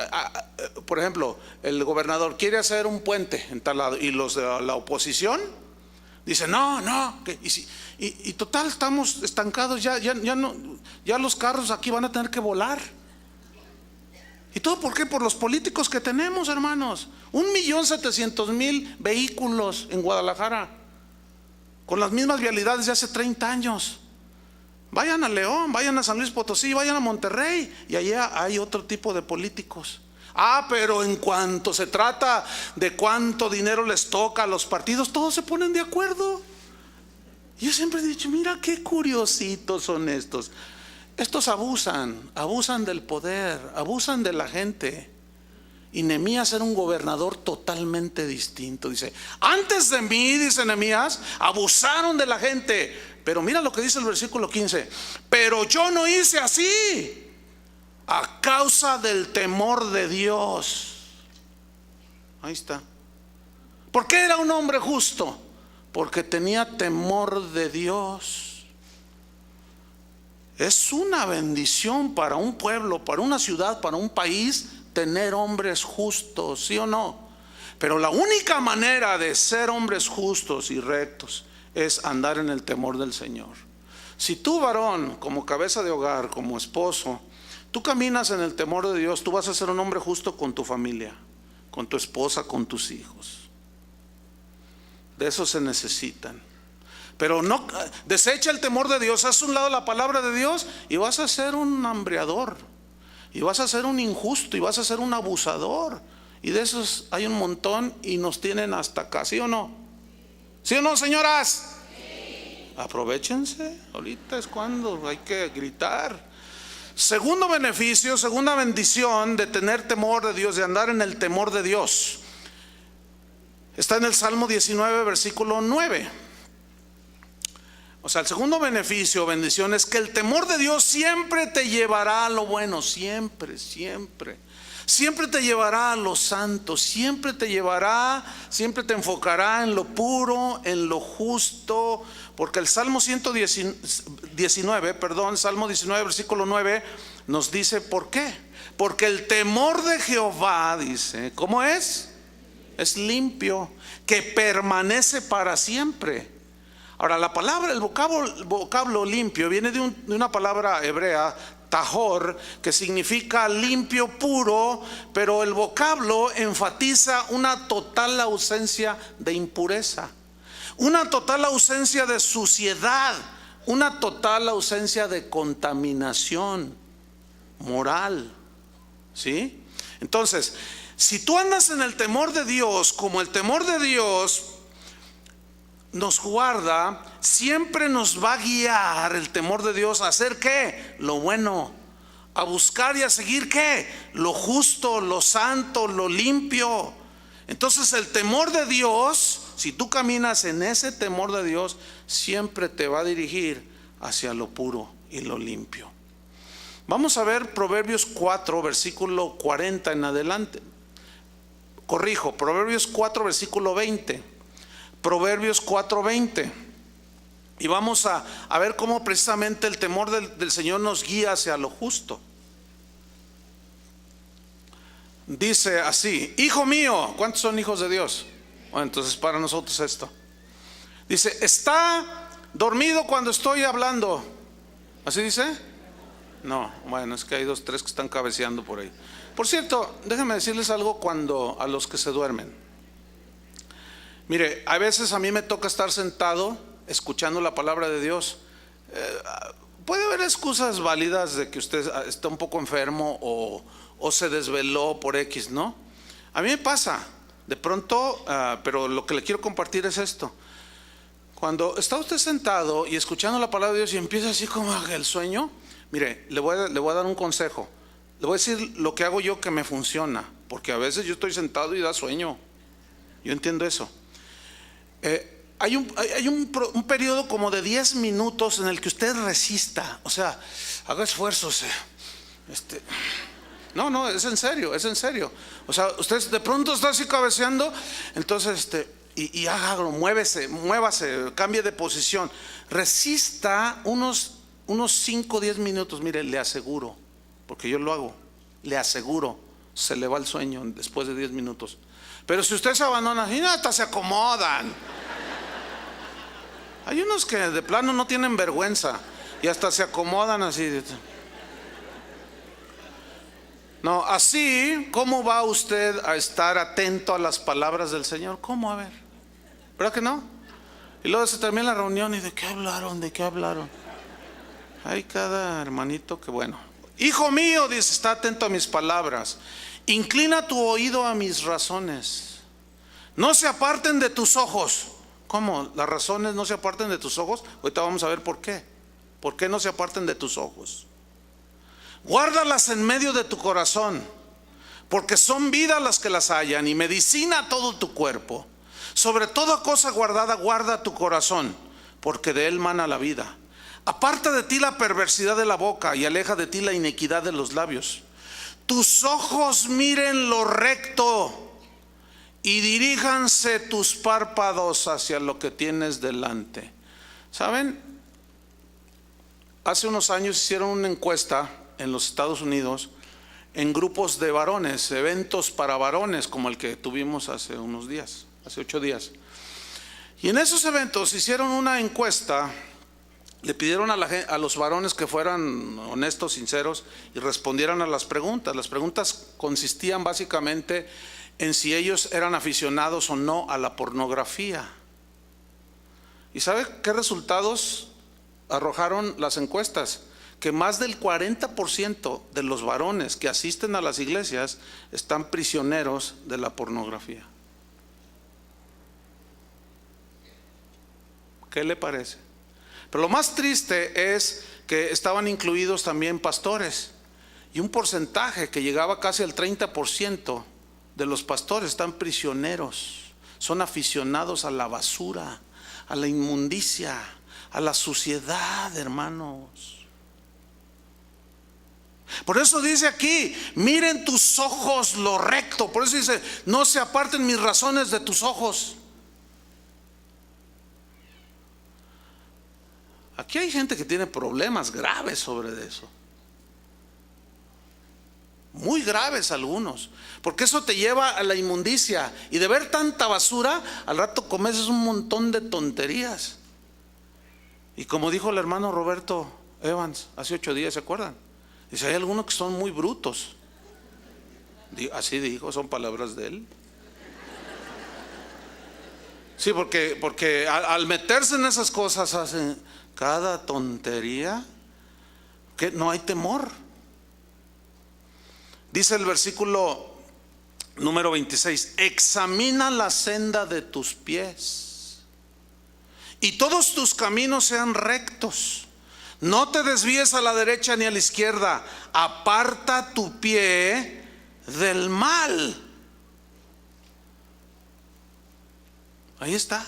Speaker 1: por ejemplo, el gobernador quiere hacer un puente en tal lado, y los de la oposición dicen no, y total estamos estancados, ya los carros aquí van a tener que volar. ¿Y todo por qué? Por los políticos que tenemos, hermanos. 1,700,000 vehículos en Guadalajara, con las mismas vialidades de hace 30 años. Vayan a León, vayan a San Luis Potosí, vayan a Monterrey, y allá hay otro tipo de políticos. Pero en cuanto se trata de cuánto dinero les toca a los partidos, todos se ponen de acuerdo. Yo siempre he dicho, mira qué curiositos son estos. Estos abusan del poder, abusan de la gente. Y Nehemías era un gobernador totalmente distinto. Dice, antes de mí, dice Nehemías, abusaron de la gente. Pero mira lo que dice el versículo 15: pero yo no hice así, a causa del temor de Dios. Ahí está. ¿Por qué era un hombre justo? Porque tenía temor de Dios. Es una bendición para un pueblo, para una ciudad, para un país, tener hombres justos, ¿sí o no? Pero la única manera de ser hombres justos y rectos es andar en el temor del Señor. Si tú, varón, como cabeza de hogar, como esposo, tú caminas en el temor de Dios, tú vas a ser un hombre justo con tu familia, con tu esposa, con tus hijos. De eso se necesitan. Pero no, desecha el temor de Dios, haz a un lado la palabra de Dios, y vas a ser un hambreador, y vas a ser un injusto, y vas a ser un abusador. Y de esos hay un montón, y nos tienen hasta acá, ¿sí o no? ¿Sí o no, señoras? Sí. Aprovéchense, ahorita es cuando hay que gritar. Segundo beneficio, segunda bendición de tener temor de Dios, de andar en el temor de Dios, está en el Salmo 19, versículo 9. O sea, el segundo beneficio o bendición es que el temor de Dios siempre te llevará a lo bueno, siempre, siempre. Siempre te llevará a lo santo, siempre te enfocará en lo puro, en lo justo. Porque el Salmo 19, Salmo 19, versículo 9, nos dice por qué. Porque el temor de Jehová, dice, ¿cómo es? Es limpio, que permanece para siempre. Ahora, la palabra, el vocablo limpio viene de una palabra hebrea, tahor, que significa limpio, puro, pero el vocablo enfatiza una total ausencia de impureza, una total ausencia de suciedad, una total ausencia de contaminación moral. ¿Sí? Entonces, si tú andas en el temor de Dios, como el temor de Dios nos guarda, siempre nos va a guiar el temor de Dios a hacer ¿qué? Lo bueno, a buscar y a seguir ¿qué? Lo justo, lo santo, lo limpio. Entonces el temor de Dios, si tú caminas en ese temor de Dios, siempre te va a dirigir hacia lo puro y lo limpio. Vamos a ver Proverbios 4, versículo 40 en adelante. Corrijo, Proverbios 4, versículo 20. Proverbios 4, 20. Y vamos a ver cómo precisamente el temor del Señor nos guía hacia lo justo. Dice así: hijo mío, ¿cuántos son hijos de Dios? Bueno, entonces para nosotros esto. Dice, está dormido cuando estoy hablando. ¿Así dice? No, bueno, es que hay 2, 3 que están cabeceando por ahí. Por cierto, déjenme decirles algo a los que se duermen. Mire, a veces a mí me toca estar sentado escuchando la palabra de Dios. Puede haber excusas válidas de que usted está un poco enfermo o se desveló por X, ¿no? A mí me pasa, de pronto, pero lo que le quiero compartir es esto. Cuando está usted sentado y escuchando la palabra de Dios y empieza así como el sueño, mire, le voy a dar un consejo. Le voy a decir lo que hago yo que me funciona, porque a veces yo estoy sentado y da sueño. Yo entiendo eso. Hay un periodo como de 10 minutos en el que usted resista, o sea, haga esfuerzos. No, es en serio, es en serio. O sea, usted de pronto está así cabeceando, entonces y hágalo, muévase, cambie de posición. Resista unos 5 o 10 minutos, mire, le aseguro, porque yo lo hago, le aseguro, se le va el sueño después de 10 minutos. Pero si usted se abandona, y hasta se acomodan. Hay unos que de plano no tienen vergüenza y hasta se acomodan así. No, así, ¿cómo va usted a estar atento a las palabras del Señor? ¿Cómo? A ver, ¿verdad que no? Y luego se termina la reunión y ¿de qué hablaron? ¿De qué hablaron? Hay cada hermanito que bueno. Hijo mío, dice, está atento a mis palabras. Inclina tu oído a mis razones. No se aparten de tus ojos. ¿Cómo? ¿Las razones no se aparten de tus ojos? Ahorita vamos a ver por qué. ¿Por qué no se aparten de tus ojos? Guárdalas en medio de tu corazón, porque son vida las que las hallan y medicina a todo tu cuerpo. Sobre toda cosa guardada, guarda tu corazón, porque de él mana la vida. Aparta de ti la perversidad de la boca y aleja de ti la iniquidad de los labios. Tus ojos miren lo recto y diríjanse tus párpados hacia lo que tienes delante. ¿Saben? Hace unos años hicieron una encuesta en los Estados Unidos en grupos de varones, eventos para varones como el que tuvimos hace unos días, hace 8 días. Y en esos eventos hicieron una encuesta. Le pidieron a los varones que fueran honestos, sinceros y respondieran a las preguntas. Las preguntas consistían básicamente en si ellos eran aficionados o no a la pornografía. ¿Y sabe qué resultados arrojaron las encuestas? Que más del 40% de los varones que asisten a las iglesias están prisioneros de la pornografía. ¿Qué le parece? Pero lo más triste es que estaban incluidos también pastores, y un porcentaje que llegaba casi al 30% de los pastores están prisioneros, son aficionados a la basura, a la inmundicia, a la suciedad, hermanos. Por eso dice aquí, miren tus ojos lo recto. Por eso dice, no se aparten mis razones de tus ojos. Aquí hay gente que tiene problemas graves sobre eso. muy graves algunos, porque eso te lleva a la inmundicia, y de ver tanta basura, al rato comes un montón de tonterías. Y como dijo el hermano Roberto Evans hace 8 días, ¿se acuerdan? Dice, hay algunos que son muy brutos. Así dijo, son palabras de él. Sí, porque al meterse en esas cosas hacen cada tontería, que no hay temor. Dice el versículo número 26, examina la senda de tus pies y todos tus caminos sean rectos. No te desvíes a la derecha ni a la izquierda. Aparta tu pie del mal. Ahí está.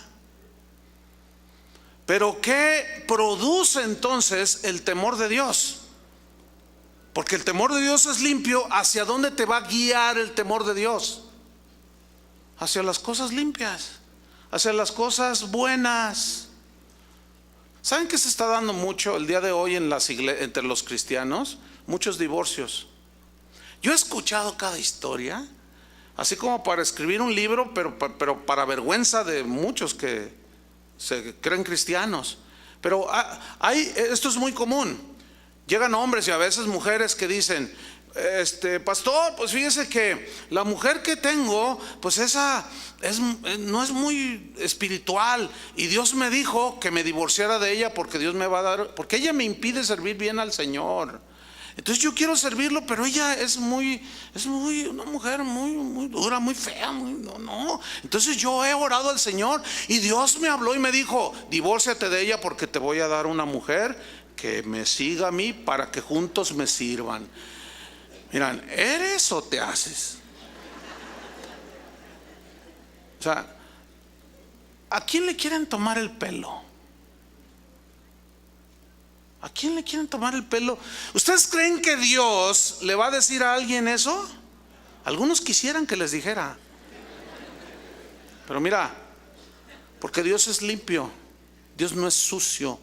Speaker 1: Pero ¿qué produce entonces el temor de Dios? Porque el temor de Dios es limpio. ¿Hacia dónde te va a guiar el temor de Dios? Hacia las cosas limpias, hacia las cosas buenas. ¿Saben qué se está dando mucho el día de hoy en las iglesias, entre los cristianos? Muchos divorcios. Yo he escuchado cada historia, así como para escribir un libro, pero para vergüenza de muchos que se creen cristianos. Pero esto es muy común. Llegan hombres y a veces mujeres que dicen, pastor, pues fíjese que la mujer que tengo, pues esa no es muy espiritual, y Dios me dijo que me divorciara de ella porque Dios me va a dar, porque ella me impide servir bien al Señor. Entonces yo quiero servirlo, pero ella es una mujer muy dura, muy fea, no. Entonces yo he orado al Señor y Dios me habló y me dijo, divórciate de ella porque te voy a dar una mujer que me siga a mí para que juntos me sirvan. Miran, ¿eres o te haces? O sea, ¿a quién le quieren tomar el pelo? ¿A quién le quieren tomar el pelo? ¿Ustedes creen que Dios le va a decir a alguien eso? Algunos quisieran que les dijera. Pero mira, porque Dios es limpio, Dios no es sucio.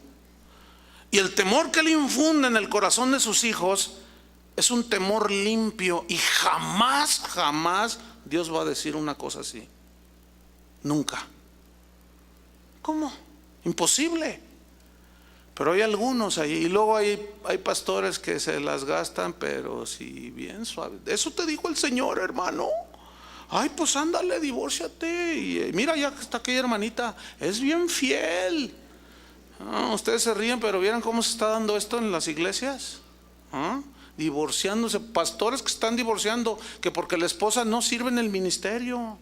Speaker 1: Y el temor que Él infunde en el corazón de sus hijos es un temor limpio. Y jamás Dios va a decir una cosa así. Nunca. ¿Cómo? Imposible. Pero hay algunos ahí, y luego hay pastores que se las gastan, pero sí bien suave. Eso te dijo el Señor, hermano. Ay, pues ándale, divórciate. Y mira, ya está aquella hermanita, es bien fiel. Ustedes se ríen, pero ¿vieron cómo se está dando esto en las iglesias? Divorciándose, pastores que están divorciando, que porque la esposa no sirve en el ministerio,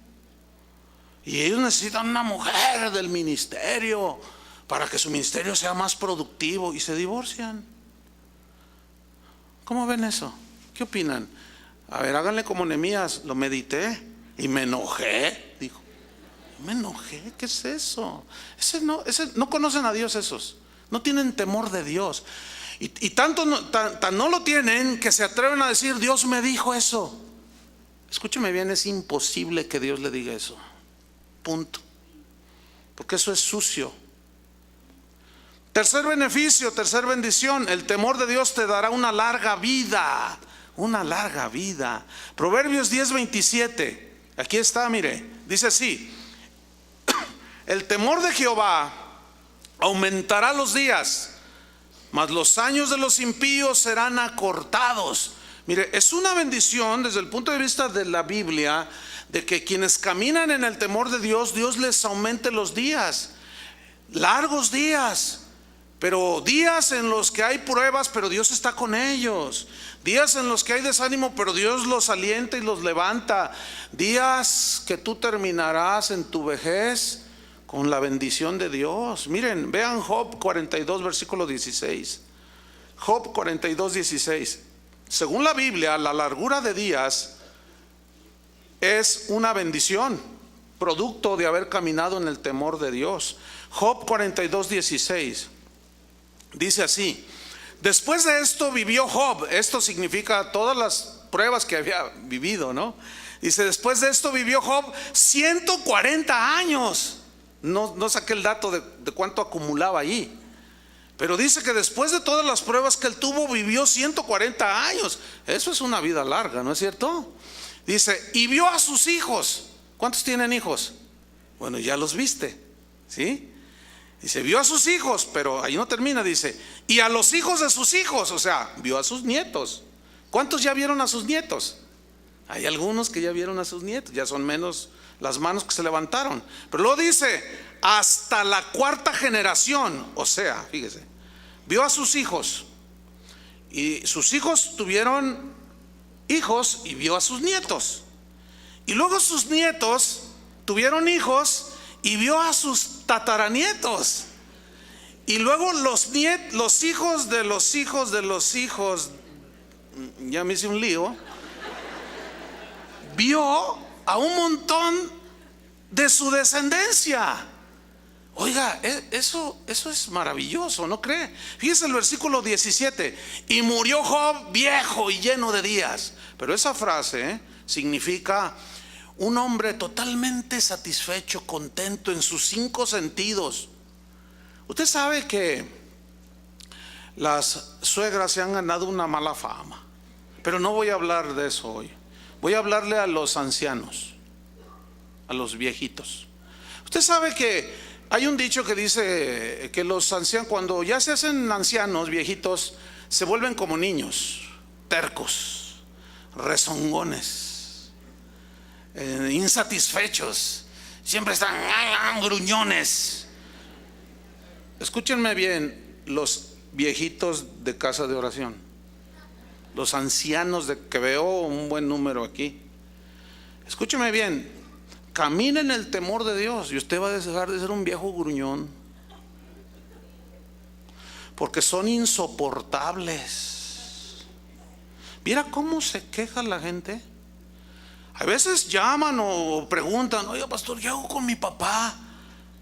Speaker 1: y ellos necesitan una mujer del ministerio para que su ministerio sea más productivo, y se divorcian. ¿Cómo ven eso? ¿Qué opinan? A ver, háganle como Nehemías, lo medité y me enojé, dijo. Me enojé, ¿qué es eso? No conocen a Dios esos, no tienen temor de Dios. Y tan no lo tienen que se atreven a decir, Dios me dijo eso. Escúcheme bien, es imposible que Dios le diga eso. Punto. Porque eso es sucio. Tercer beneficio, tercer bendición, el temor de Dios te dará una larga vida. Una larga vida. Proverbios 10:27. Aquí está, mire, dice así: el temor de Jehová aumentará los días, mas los años de los impíos serán acortados. Mire, es una bendición desde el punto de vista de la Biblia, de que quienes caminan en el temor de Dios, Dios les aumente los días, largos días. Pero días en los que hay pruebas, pero Dios está con ellos. Días en los que hay desánimo, pero Dios los alienta y los levanta. Días que tú terminarás en tu vejez con la bendición de Dios. Miren, vean Job 42, versículo 16. Job 42, 16. Según la Biblia, la largura de días es una bendición, producto de haber caminado en el temor de Dios. Job 42, 16. Dice así: después de esto vivió Job. Esto significa todas las pruebas que había vivido, ¿no? Dice, después de esto vivió Job 140 años. No saqué el dato de cuánto acumulaba ahí, Pero dice que después de todas las pruebas que él tuvo, vivió 140 años. Eso es una vida larga, ¿no es cierto? Dice, y vio a sus hijos. ¿Cuántos tienen hijos? Bueno, ya los viste, ¿sí? Dice, vio a sus hijos, pero ahí no termina, dice, y a los hijos de sus hijos, o sea, vio a sus nietos. ¿Cuántos ya vieron a sus nietos? Hay algunos que ya vieron a sus nietos, ya son menos las manos que se levantaron. Pero luego dice, hasta la cuarta generación, o sea, fíjese, vio a sus hijos, y sus hijos tuvieron hijos y vio a sus nietos. Y luego sus nietos tuvieron hijos y vio a sus tataranietos. Y luego los hijos de los hijos de los hijos, ya me hice un lío, vio a un montón de su descendencia. Oiga, eso es maravilloso, ¿no cree? Fíjese el versículo 17. Y murió Job viejo y lleno de días. Pero esa frase significa un hombre totalmente satisfecho, contento en sus 5 sentidos. Usted sabe que las suegras se han ganado una mala fama, pero no voy a hablar de eso hoy. Voy a hablarle a los ancianos, a los viejitos. Usted sabe que hay un dicho que dice que los ancianos, cuando ya se hacen ancianos, viejitos, se vuelven como niños, tercos, rezongones, insatisfechos, siempre están gruñones. Escúchenme bien, los viejitos de casa de oración, los ancianos que veo un buen número aquí. Escúcheme bien, camine en el temor de Dios y usted va a dejar de ser un viejo gruñón, porque son insoportables. ¿Viera cómo se queja la gente? A veces llaman o preguntan, oye pastor, ¿qué hago con mi papá?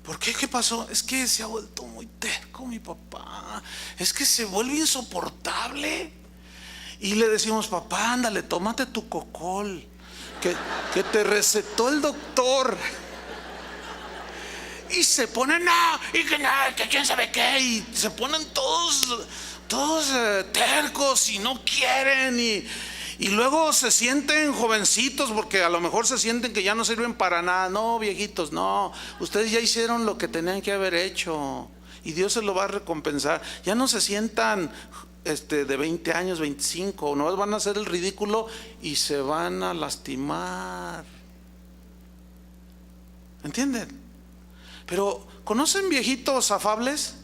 Speaker 1: ¿Por qué? ¿Qué pasó? Es que se ha vuelto muy terco mi papá, es que se vuelve insoportable. Y le decimos, papá, ándale, tómate tu cocol que te recetó el doctor. Y se ponen, y que nada, que quién sabe qué, y se ponen todos tercos y no quieren, y luego se sienten jovencitos porque a lo mejor se sienten que ya no sirven para nada. No, viejitos, no, ustedes ya hicieron lo que tenían que haber hecho y Dios se lo va a recompensar. Ya no se sientan de 20 años, 25, no van a hacer el ridículo y se van a lastimar. ¿Entienden? Pero ¿conocen viejitos afables?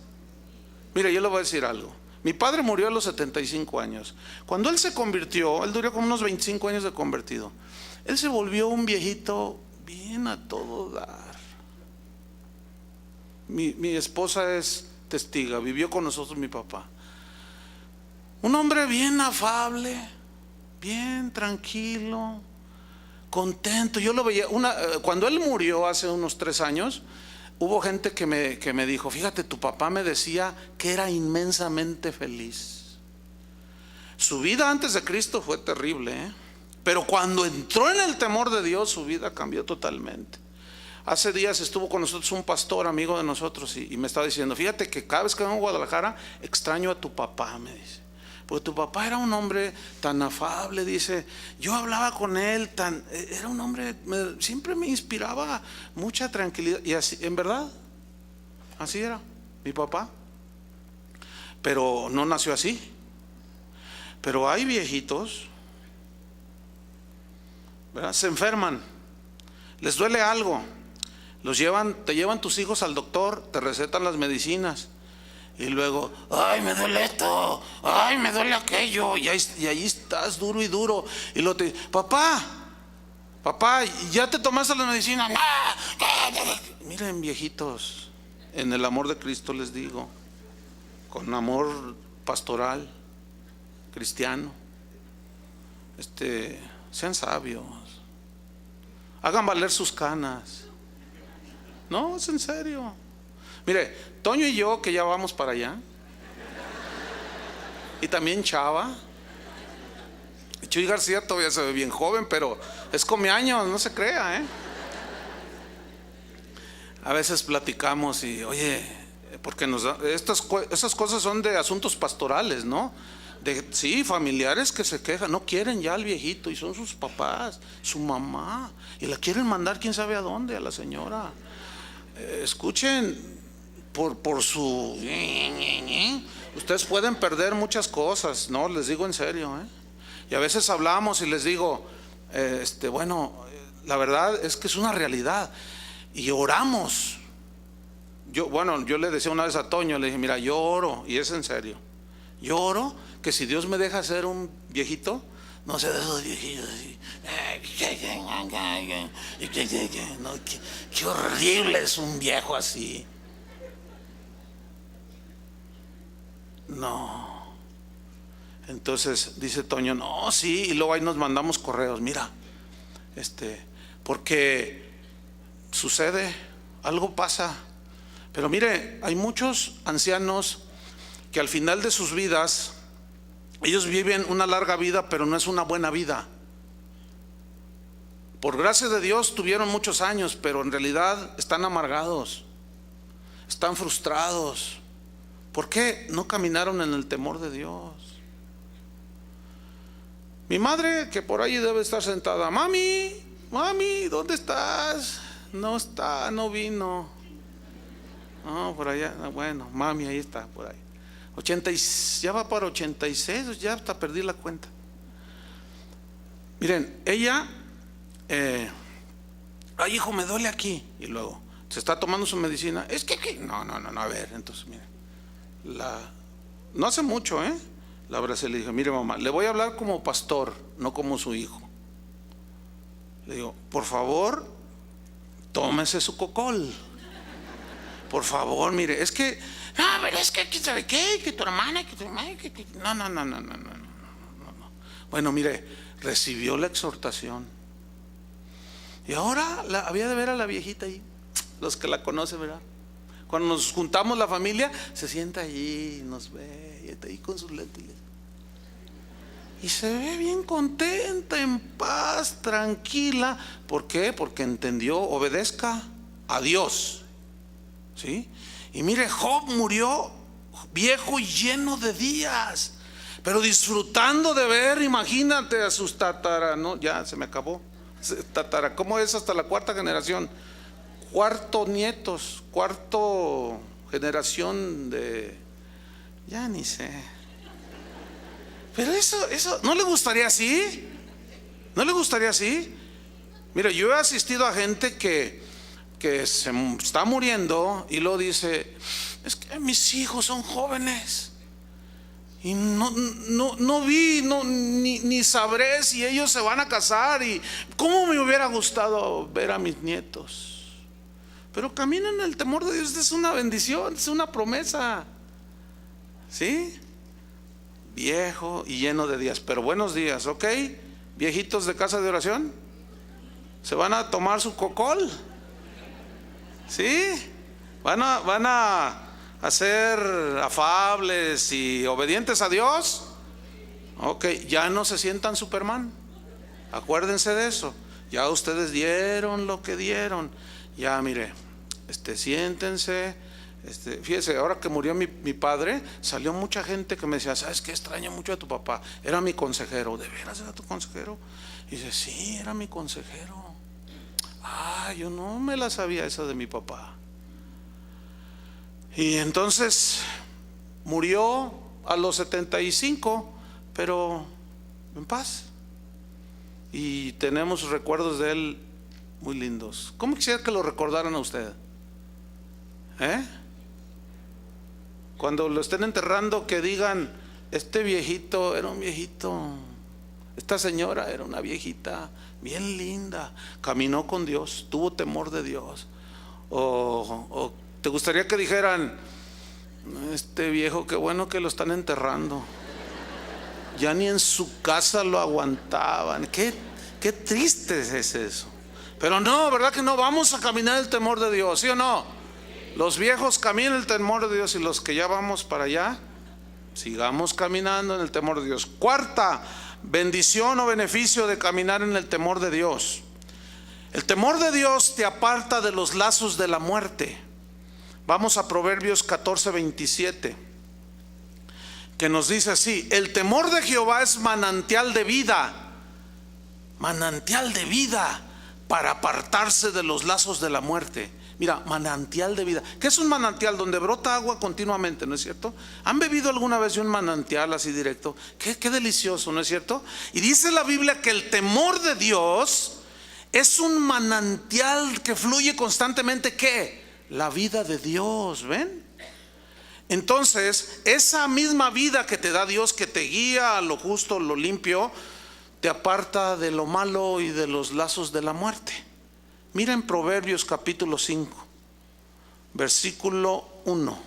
Speaker 1: Mire, yo le voy a decir algo. Mi padre murió a los 75 años. Cuando él se convirtió, él duró como unos 25 años de convertido. Él se volvió un viejito bien a todo dar. Mi esposa es testiga, vivió con nosotros mi papá. Un hombre bien afable, bien tranquilo, contento. Yo lo veía, cuando él murió hace unos 3 años, hubo gente que me dijo, fíjate, tu papá me decía que era inmensamente feliz. Su vida antes de Cristo fue terrible, pero cuando entró en el temor de Dios, su vida cambió totalmente. Hace días estuvo con nosotros un pastor amigo de nosotros y me estaba diciendo, fíjate que cada vez que vengo a Guadalajara extraño a tu papá, me dice. Porque tu papá era un hombre tan afable, dice, yo hablaba con él, era un hombre, siempre me inspiraba mucha tranquilidad. Y así, en verdad, así era mi papá. Pero no nació así. Pero hay viejitos, ¿verdad? Se enferman, les duele algo, te llevan tus hijos al doctor, te recetan las medicinas. Y luego, ay, me duele esto, ay, me duele aquello, y ahí estás duro y duro. Y luego te, papá, ¿ya te tomaste la medicina? No. Miren, viejitos, en el amor de Cristo les digo, con amor pastoral, cristiano, sean sabios, hagan valer sus canas. No, es en serio. Mire, Toño y yo, que ya vamos para allá, y también Chava, Chuy García todavía se ve bien joven, pero es come años, no se crea, A veces platicamos y, oye, Porque estas cosas son de asuntos pastorales, ¿no? Sí, familiares que se quejan, no quieren ya al viejito y son sus papás, su mamá, y la quieren mandar quién sabe a dónde a la señora. Escuchen, por su... Ustedes pueden perder muchas cosas, no, les digo en serio, ¿eh? Y a veces hablamos y les digo, bueno, la verdad es que es una realidad y oramos. Yo le decía una vez a Toño, le dije, mira, yo oro, y es en serio, yo oro que si Dios me deja ser un viejito, no sé, de esos viejitos así, no, qué horrible es un viejo así. No. Entonces dice Toño, no, sí, y luego ahí nos mandamos correos, mira, porque sucede, algo pasa. Pero mire, hay muchos ancianos que al final de sus vidas, ellos viven una larga vida, pero no es una buena vida. Por gracia de Dios tuvieron muchos años, pero en realidad están amargados, están frustrados. ¿Por qué no caminaron en el temor de Dios? Mi madre, que por ahí debe estar sentada, mami, ¿dónde estás? No está, no vino. No, por allá, bueno, mami, ahí está, por ahí. Ya va para 86, ya hasta perdí la cuenta. Miren, ella, ay, hijo, me duele aquí. Y luego, se está tomando su medicina. Es que, no, a ver, entonces, miren. No hace mucho, la abracé y le dije, mire mamá, le voy a hablar como pastor, no como su hijo. Le digo, por favor, tómese su cocol. Por favor, mire, es que, no, pero es que, ¿sabe qué? Que tu hermana, no. Bueno, mire, recibió la exhortación. Y ahora había de ver a la viejita ahí, los que la conocen, ¿verdad? Cuando nos juntamos la familia, se sienta allí, nos ve, y está ahí con sus lentes. Y se ve bien contenta, en paz, tranquila. ¿Por qué? Porque entendió, obedezca a Dios. ¿Sí? Y mire, Job murió viejo y lleno de días, pero disfrutando de ver, imagínate a sus no, ya se me acabó. ¿Cómo es hasta la cuarta generación? Cuarto generación de, ya ni sé. Pero eso, ¿no le gustaría así? ¿No le gustaría así? Mira, yo he asistido a gente que se está muriendo y luego dice, es que mis hijos son jóvenes y no vi, ni sabré si ellos se van a casar, y cómo me hubiera gustado ver a mis nietos. Pero caminan en el temor de Dios, es una bendición, es una promesa. ¿Sí? Viejo y lleno de días, pero buenos días, ¿ok? Viejitos de casa de oración, ¿se van a tomar su cocol? ¿Sí? ¿Van a ser afables y obedientes a Dios? Ok, ya no se sientan Superman. Acuérdense de eso. Ya ustedes dieron lo que dieron. Ya, mire, siéntense. Fíjese, ahora que murió mi padre, salió mucha gente que me decía, ¿sabes qué? Extraño mucho a tu papá. Era mi consejero. ¿De veras era tu consejero? Y dice, sí, era mi consejero. Yo no me la sabía esa de mi papá. Y entonces murió a los 75, pero en paz. Y tenemos recuerdos de él muy lindos. ¿Cómo quisiera que lo recordaran a usted? Cuando lo estén enterrando, que digan, este viejito era un viejito, esta señora era una viejita bien linda, caminó con Dios, tuvo temor de Dios. O te gustaría que dijeran, este viejo, qué bueno que lo están enterrando, ya ni en su casa lo aguantaban. Qué triste es eso. Pero no, ¿verdad que no? Vamos a caminar el temor de Dios, ¿sí o no? Los viejos caminan el temor de Dios, y los que ya vamos para allá, sigamos caminando en el temor de Dios. Cuarta bendición o beneficio de caminar en el temor de Dios: el temor de Dios te aparta de los lazos de la muerte. Vamos a Proverbios 14:27, que nos dice así: el temor de Jehová es manantial de vida para apartarse de los lazos de la muerte. Mira, manantial de vida. ¿Qué es un manantial? Donde brota agua continuamente, ¿no es cierto? ¿Han bebido alguna vez de un manantial así directo? Qué delicioso, ¿no es cierto? Y dice la Biblia que el temor de Dios es un manantial que fluye constantemente. ¿Qué? La vida de Dios, ¿ven? Entonces, esa misma vida que te da Dios, que te guía a lo justo, lo limpio, te aparta de lo malo y de los lazos de la muerte. Mira en Proverbios capítulo 5, versículo 1.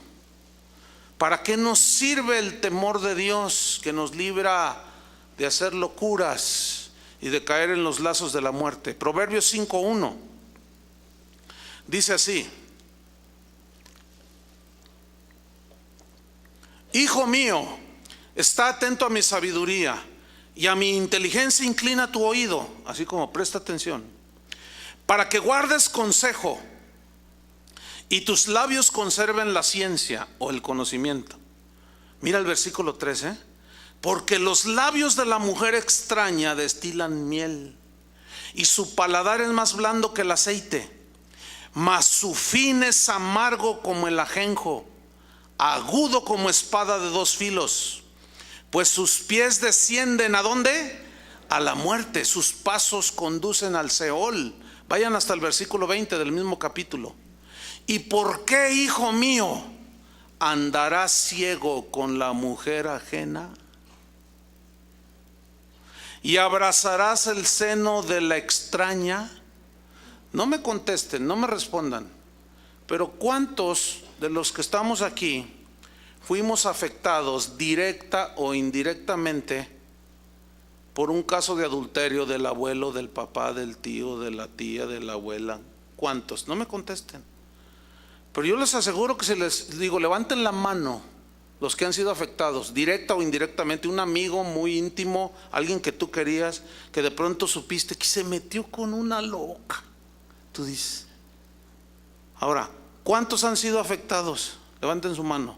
Speaker 1: ¿Para qué nos sirve el temor de Dios? Que nos libra de hacer locuras y de caer en los lazos de la muerte. Proverbios 5:1 dice así: hijo mío, está atento a mi sabiduría, y a mi inteligencia inclina tu oído. Así como presta atención, para que guardes consejo y tus labios conserven la ciencia o el conocimiento. Mira el versículo 13: porque los labios de la mujer extraña destilan miel, y su paladar es más blando que el aceite, mas su fin es amargo como el ajenjo, agudo como espada de dos filos. Pues sus pies descienden ¿a dónde? A la muerte, sus pasos conducen al Seol. Vayan hasta el versículo 20 del mismo capítulo. ¿Y por qué, hijo mío, andarás ciego con la mujer ajena? ¿Y abrazarás el seno de la extraña? No me contesten, no me respondan, pero ¿cuántos de los que estamos aquí fuimos afectados directa o indirectamente por un caso de adulterio del abuelo, del papá, del tío, de la tía, de la abuela? ¿Cuántos? No me contesten, pero yo les aseguro que si les digo levanten la mano los que han sido afectados directa o indirectamente, un amigo muy íntimo, alguien que tú querías, que de pronto supiste que se metió con una loca, tú dices. Ahora, ¿cuántos han sido afectados? Levanten su mano,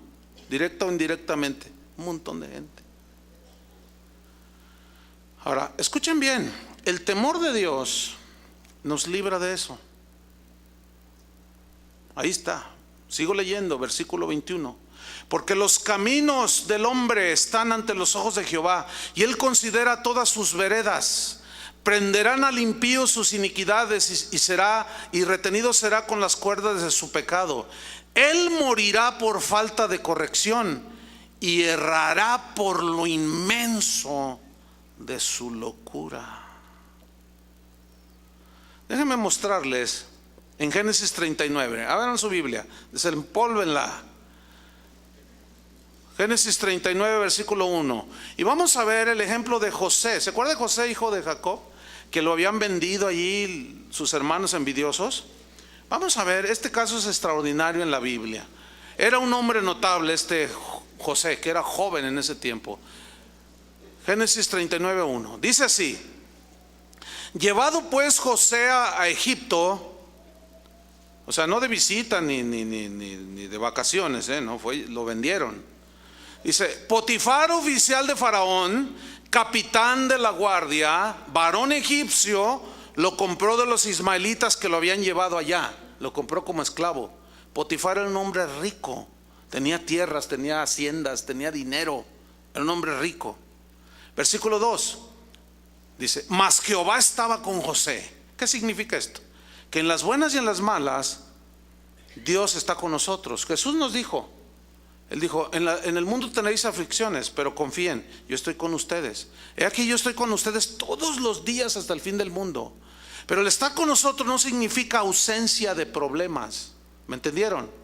Speaker 1: directa o indirectamente. Un montón de gente. Ahora, escuchen bien, el temor de Dios nos libra de eso. Ahí está, sigo leyendo, versículo 21. Porque los caminos del hombre están ante los ojos de Jehová, y él considera todas sus veredas. Prenderán al impío sus iniquidades, y retenido será con las cuerdas de su pecado. Él morirá por falta de corrección, y errará por lo inmenso de su locura. Déjenme mostrarles en Génesis 39. Abran su Biblia, desempólvenla. Génesis 39, versículo 1. Y vamos a ver el ejemplo de José. ¿Se acuerda de José, hijo de Jacob? Que lo habían vendido allí sus hermanos envidiosos. Vamos a ver, este caso es extraordinario en la Biblia. Era un hombre notable este José, que era joven en ese tiempo. Génesis 39, 1. Dice así: llevado pues José a Egipto, o sea, no de visita ni de vacaciones, no fue, lo vendieron. Dice: Potifar, oficial de Faraón, capitán de la guardia, varón egipcio, lo compró de los ismaelitas que lo habían llevado allá. Lo compró como esclavo. Potifar era un hombre rico, tenía tierras, tenía haciendas, tenía dinero, era un hombre rico. Versículo 2 dice: mas Jehová estaba con José. ¿Qué significa esto? Que en las buenas y en las malas Dios está con nosotros. Jesús nos dijo, Él dijo: en el mundo tenéis aflicciones, pero confíen, yo estoy con ustedes. He aquí, yo estoy con ustedes todos los días hasta el fin del mundo. Pero el estar con nosotros no significa ausencia de problemas. ¿Me entendieron?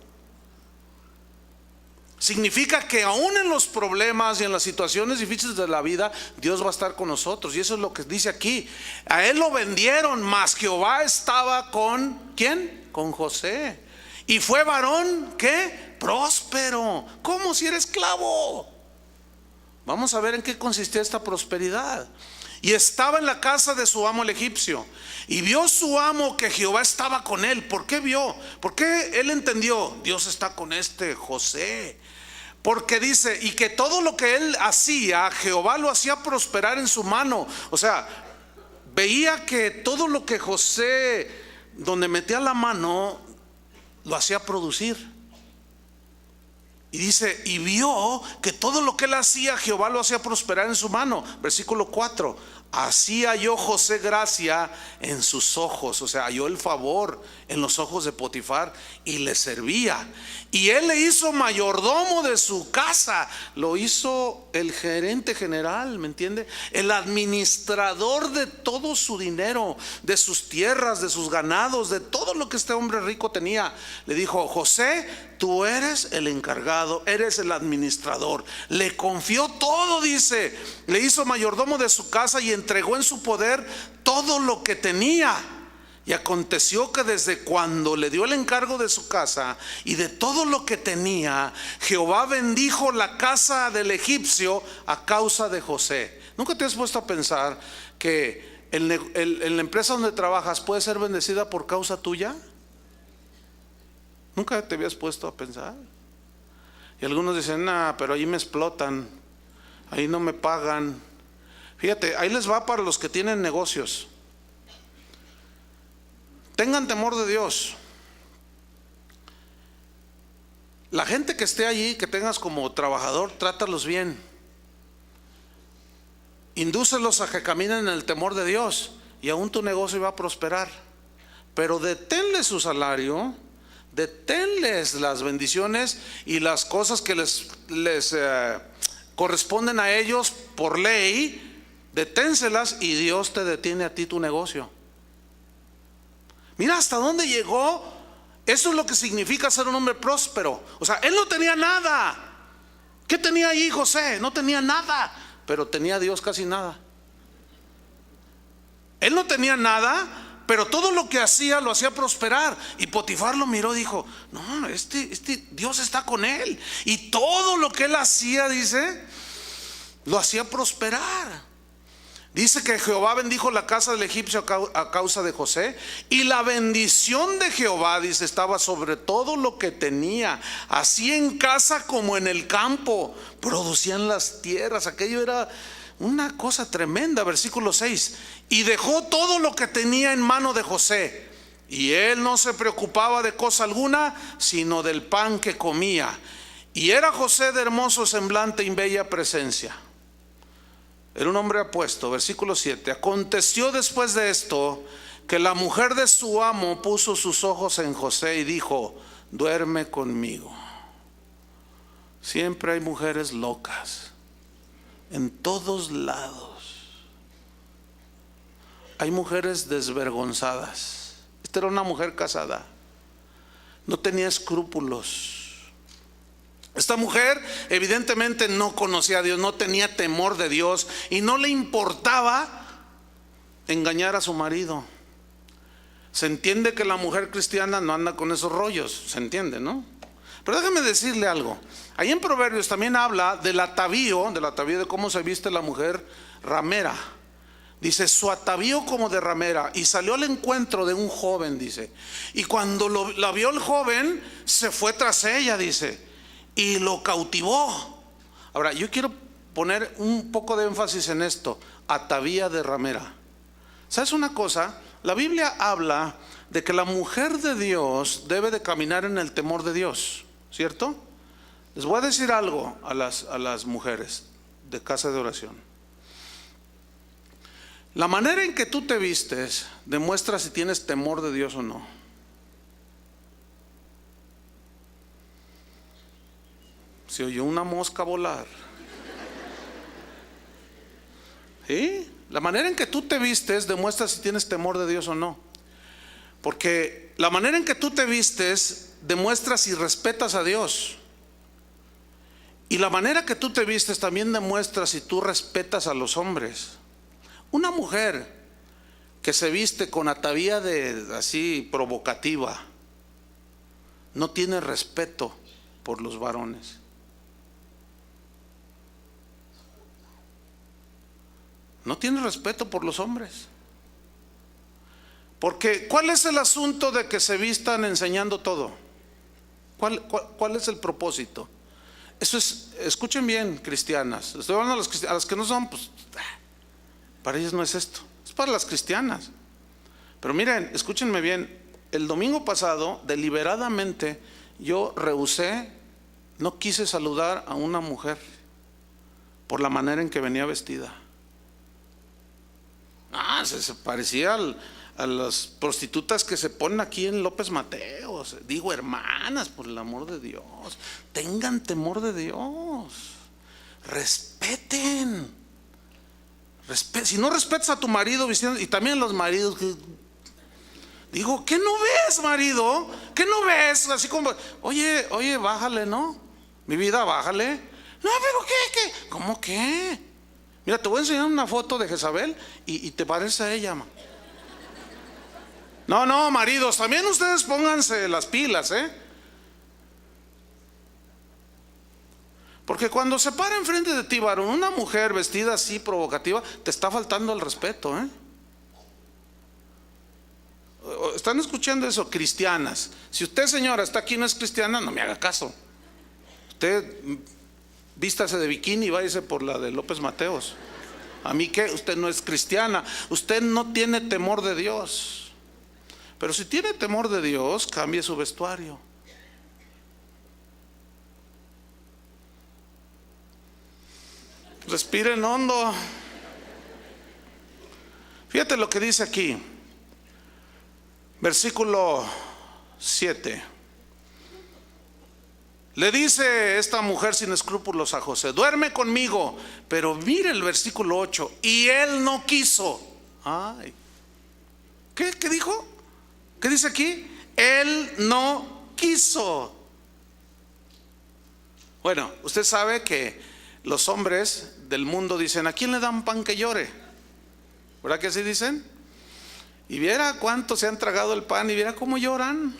Speaker 1: Significa que aún en los problemas y en las situaciones difíciles de la vida, Dios va a estar con nosotros. Y eso es lo que dice aquí. A él lo vendieron, mas Jehová estaba con ¿quién? Con José. Y fue varón, ¿qué? Próspero. ¿Cómo si era esclavo? Vamos a ver en qué consistía esta prosperidad. Y estaba en la casa de su amo el egipcio. Y vio su amo que Jehová estaba con él. ¿Por qué vio? ¿Por qué él entendió? Dios está con este José. Porque dice, y que todo lo que él hacía, Jehová lo hacía prosperar en su mano. O sea, veía que todo lo que José, donde metía la mano, lo hacía producir. Y dice, y vio que todo lo que él hacía, Jehová lo hacía prosperar en su mano. Versículo 4. Así halló José gracia en sus ojos, o sea, halló el favor en los ojos de Potifar y le servía. Y él le hizo mayordomo de su casa, lo hizo el gerente general, ¿me entiende? El administrador de todo su dinero, de sus tierras, de sus ganados, de todo lo que este hombre rico tenía. Le dijo, José, tú eres el encargado, eres el administrador. Le confió todo, dice. Le hizo mayordomo de su casa y entregó en su poder todo lo que tenía. Y aconteció que desde cuando le dio el encargo de su casa y de todo lo que tenía, Jehová bendijo la casa del egipcio a causa de José. ¿Nunca te has puesto a pensar que en la empresa donde trabajas puede ser bendecida por causa tuya? ¿Nunca te habías puesto a pensar? Y algunos dicen, pero ahí me explotan, ahí no me pagan. Fíjate, ahí les va para los que tienen negocios. Tengan temor de Dios. La gente que esté allí, que tengas como trabajador, trátalos bien. Indúcelos a que caminen en el temor de Dios y aún tu negocio va a prosperar. Pero deténles su salario, deténles las bendiciones y las cosas que les corresponden a ellos por ley, deténselas y Dios te detiene a ti tu negocio. Mira hasta dónde llegó. Eso es lo que significa ser un hombre próspero. O sea, él no tenía nada. ¿Qué tenía ahí José? No tenía nada, pero tenía a Dios casi nada. Él no tenía nada, pero todo lo que hacía lo hacía prosperar. Y Potifar lo miró y dijo, no, este Dios está con él. Y todo lo que él hacía, dice, lo hacía prosperar. Dice que Jehová bendijo la casa del egipcio a causa de José. Y la bendición de Jehová, dice, estaba sobre todo lo que tenía, así en casa como en el campo. Producían las tierras. Aquello era una cosa tremenda. Versículo 6. Y dejó todo lo que tenía en mano de José, y él no se preocupaba de cosa alguna, sino del pan que comía. Y era José de hermoso semblante y bella presencia. Era un hombre apuesto. Versículo 7. Aconteció después de esto que la mujer de su amo puso sus ojos en José y dijo, duerme conmigo. Siempre hay mujeres locas en todos lados. Hay mujeres desvergonzadas. Esta era una mujer casada, no tenía escrúpulos. Esta mujer evidentemente no conocía a Dios, no tenía temor de Dios y no le importaba engañar a su marido. Se entiende que la mujer cristiana no anda con esos rollos, se entiende, ¿no? Pero déjame decirle algo. Ahí en Proverbios también habla del atavío de cómo se viste la mujer ramera. Dice, su atavío como de ramera. Y salió al encuentro de un joven, dice. Y cuando la vio el joven, se fue tras ella, dice, y lo cautivó. Ahora, yo quiero poner un poco de énfasis en esto. Atavío de ramera. ¿Sabes una cosa? La Biblia habla de que la mujer de Dios debe de caminar en el temor de Dios, ¿cierto? Les voy a decir algo a las mujeres de casa de oración. La manera en que tú te vistes demuestra si tienes temor de Dios o no. Se oyó una mosca volar. ¿Sí? La manera en que tú te vistes demuestra si tienes temor de Dios o no. Porque la manera en que tú te vistes demuestra si respetas a Dios. Y la manera que tú te vistes también demuestra si tú respetas a los hombres. Una mujer que se viste con atavío así provocativa no tiene respeto por los varones. no tiene respeto por los hombres. Porque ¿cuál es el asunto de que se vistan enseñando todo? ¿Cuál es el propósito? Eso es, escuchen bien, cristianas. Estoy hablando a las que no son, pues para ellas no es esto, es para las cristianas. Pero miren, escúchenme bien, el domingo pasado deliberadamente yo rehusé, no quise saludar a una mujer por la manera en que venía vestida. Se parecía a las prostitutas que se ponen aquí en López Mateos. Digo, hermanas, por el amor de Dios, tengan temor de Dios, respeten. Si no respetas a tu marido vistiendo, y también los maridos, digo, ¿qué no ves, marido? ¿Qué no ves? Así como, oye, bájale, ¿no? Mi vida, bájale. No, pero ¿qué? ¿Cómo qué? Mira, te voy a enseñar una foto de Jezabel y te parece a ella, ma. No, maridos, también ustedes pónganse las pilas, Porque cuando se para enfrente de ti, varón, una mujer vestida así provocativa, te está faltando el respeto, ¿Están escuchando eso? Cristianas. Si usted, señora, está aquí y no es cristiana, no me haga caso. Usted vístase de bikini y váyase por la de López Mateos. ¿A mí qué? Usted no es cristiana. Usted no tiene temor de Dios. Pero si tiene temor de Dios, cambie su vestuario. Respiren hondo. Fíjate lo que dice aquí. Versículo 7. Le dice esta mujer sin escrúpulos a José: duerme conmigo. Pero mire el versículo 8. Y él no quiso. Ay. ¿Qué dijo? ¿Qué dice aquí? Él no quiso. Bueno, usted sabe que los hombres del mundo dicen: ¿a quién le dan pan que llore? ¿Verdad que así dicen? Y viera cuánto se han tragado el pan y viera cómo lloran.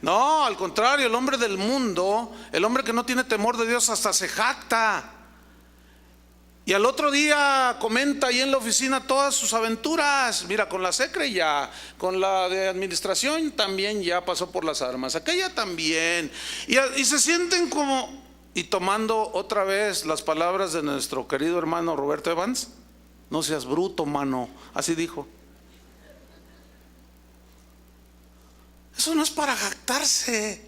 Speaker 1: No, al contrario, el hombre del mundo, el hombre que no tiene temor de Dios, hasta se jacta. Y al otro día comenta ahí en la oficina todas sus aventuras. Mira, con la Secre ya, con la de administración también ya pasó por las armas, aquella también. Y se sienten como, y tomando otra vez las palabras de nuestro querido hermano Roberto Evans: no seas bruto, mano. Así dijo. Eso no es para jactarse.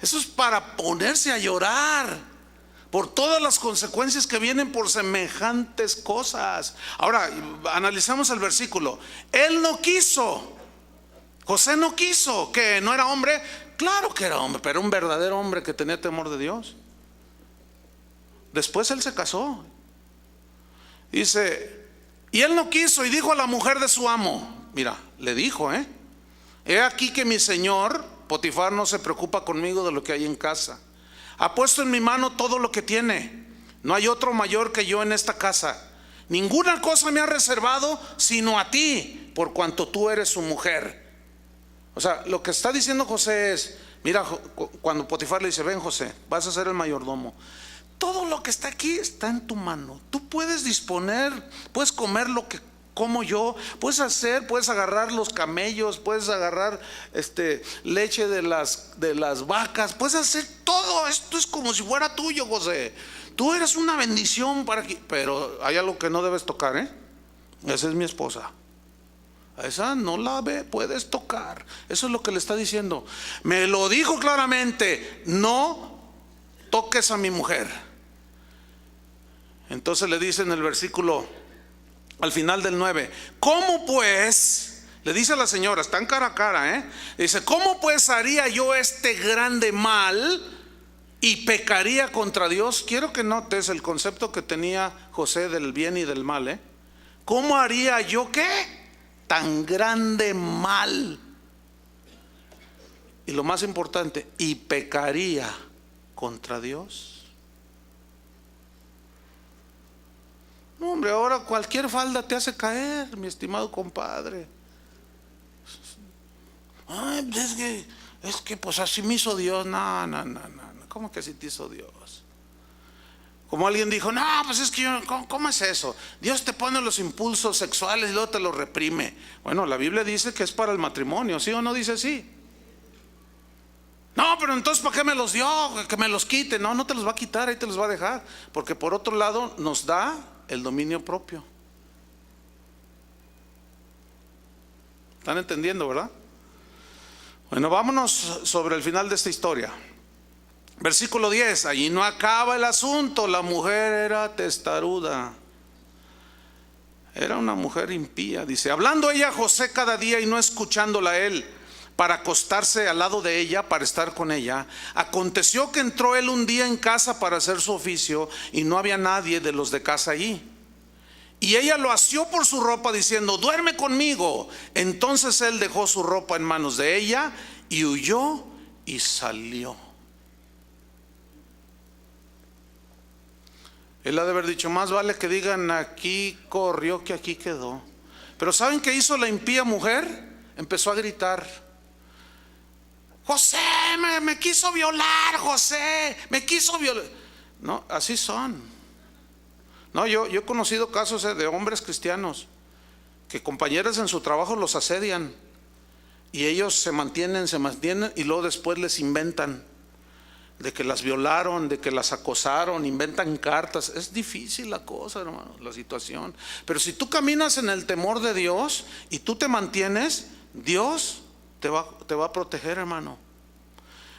Speaker 1: Eso es para ponerse a llorar por todas las consecuencias que vienen por semejantes cosas. Ahora, analizamos el versículo. Él no quiso. José no quiso. ¿Que no era hombre? Claro que era hombre, pero era un verdadero hombre que tenía temor de Dios. Después él se casó. Dice, y él no quiso, y dijo a la mujer de su amo. Mira, le dijo, he aquí que mi señor Potifar no se preocupa conmigo de lo que hay en casa. Ha puesto en mi mano todo lo que tiene. No hay otro mayor que yo en esta casa. Ninguna cosa me ha reservado sino a ti, por cuanto tú eres su mujer. O sea, lo que está diciendo José es: mira, cuando Potifar le dice: ven, José, vas a ser el mayordomo. Todo lo que está aquí está en tu mano. Tú puedes disponer, puedes comer lo que como yo, puedes agarrar los camellos, puedes agarrar leche de las vacas, puedes hacer todo. Esto es como si fuera tuyo, José. Tú eres una bendición para aquí. Pero hay algo que no debes tocar, Esa es mi esposa. A esa no la puedes tocar. Eso es lo que le está diciendo. Me lo dijo claramente: no toques a mi mujer. Entonces le dice en el versículo, al final del 9: ¿cómo pues? Le dice a la señora, están cara a cara, dice: ¿cómo pues haría yo este grande mal y pecaría contra Dios? Quiero que notes el concepto que tenía José del bien y del mal, ¿Cómo haría yo qué? Tan grande mal. Y lo más importante, y pecaría contra Dios. No, hombre, ahora cualquier falda te hace caer, mi estimado compadre. Ay, es que pues así me hizo Dios. No. ¿Cómo que así te hizo Dios? Como alguien dijo, no, pues es que ¿cómo es eso? Dios te pone los impulsos sexuales y luego te los reprime. Bueno, la Biblia dice que es para el matrimonio, ¿sí o no dice así? No, pero entonces ¿para qué me los dio? Que me los quite. No, no te los va a quitar, ahí te los va a dejar. Porque por otro lado nos da el dominio propio. ¿Están entendiendo, verdad? Bueno, vámonos sobre el final de esta historia. Versículo 10, allí no acaba el asunto. La mujer era testaruda, era una mujer impía. Dice, hablando ella a José cada día y no escuchándola a él, para acostarse al lado de ella, para estar con ella. Aconteció que entró él un día en casa para hacer su oficio, y no había nadie de los de casa allí. Y ella lo asió por su ropa, diciendo, duerme conmigo. Entonces él dejó su ropa en manos de ella y huyó y salió. Él ha de haber dicho, más vale que digan aquí corrió que aquí quedó. Pero ¿saben qué hizo la impía mujer? Empezó a gritar, José me quiso violar, José me quiso violar. No, así son. No, yo he conocido casos de hombres cristianos que compañeras en su trabajo los asedian y ellos se mantienen y luego después les inventan de que las violaron, de que las acosaron, inventan cartas. Es difícil la cosa, hermano, la situación. Pero si tú caminas en el temor de Dios y tú te mantienes, Dios te va a proteger, hermano.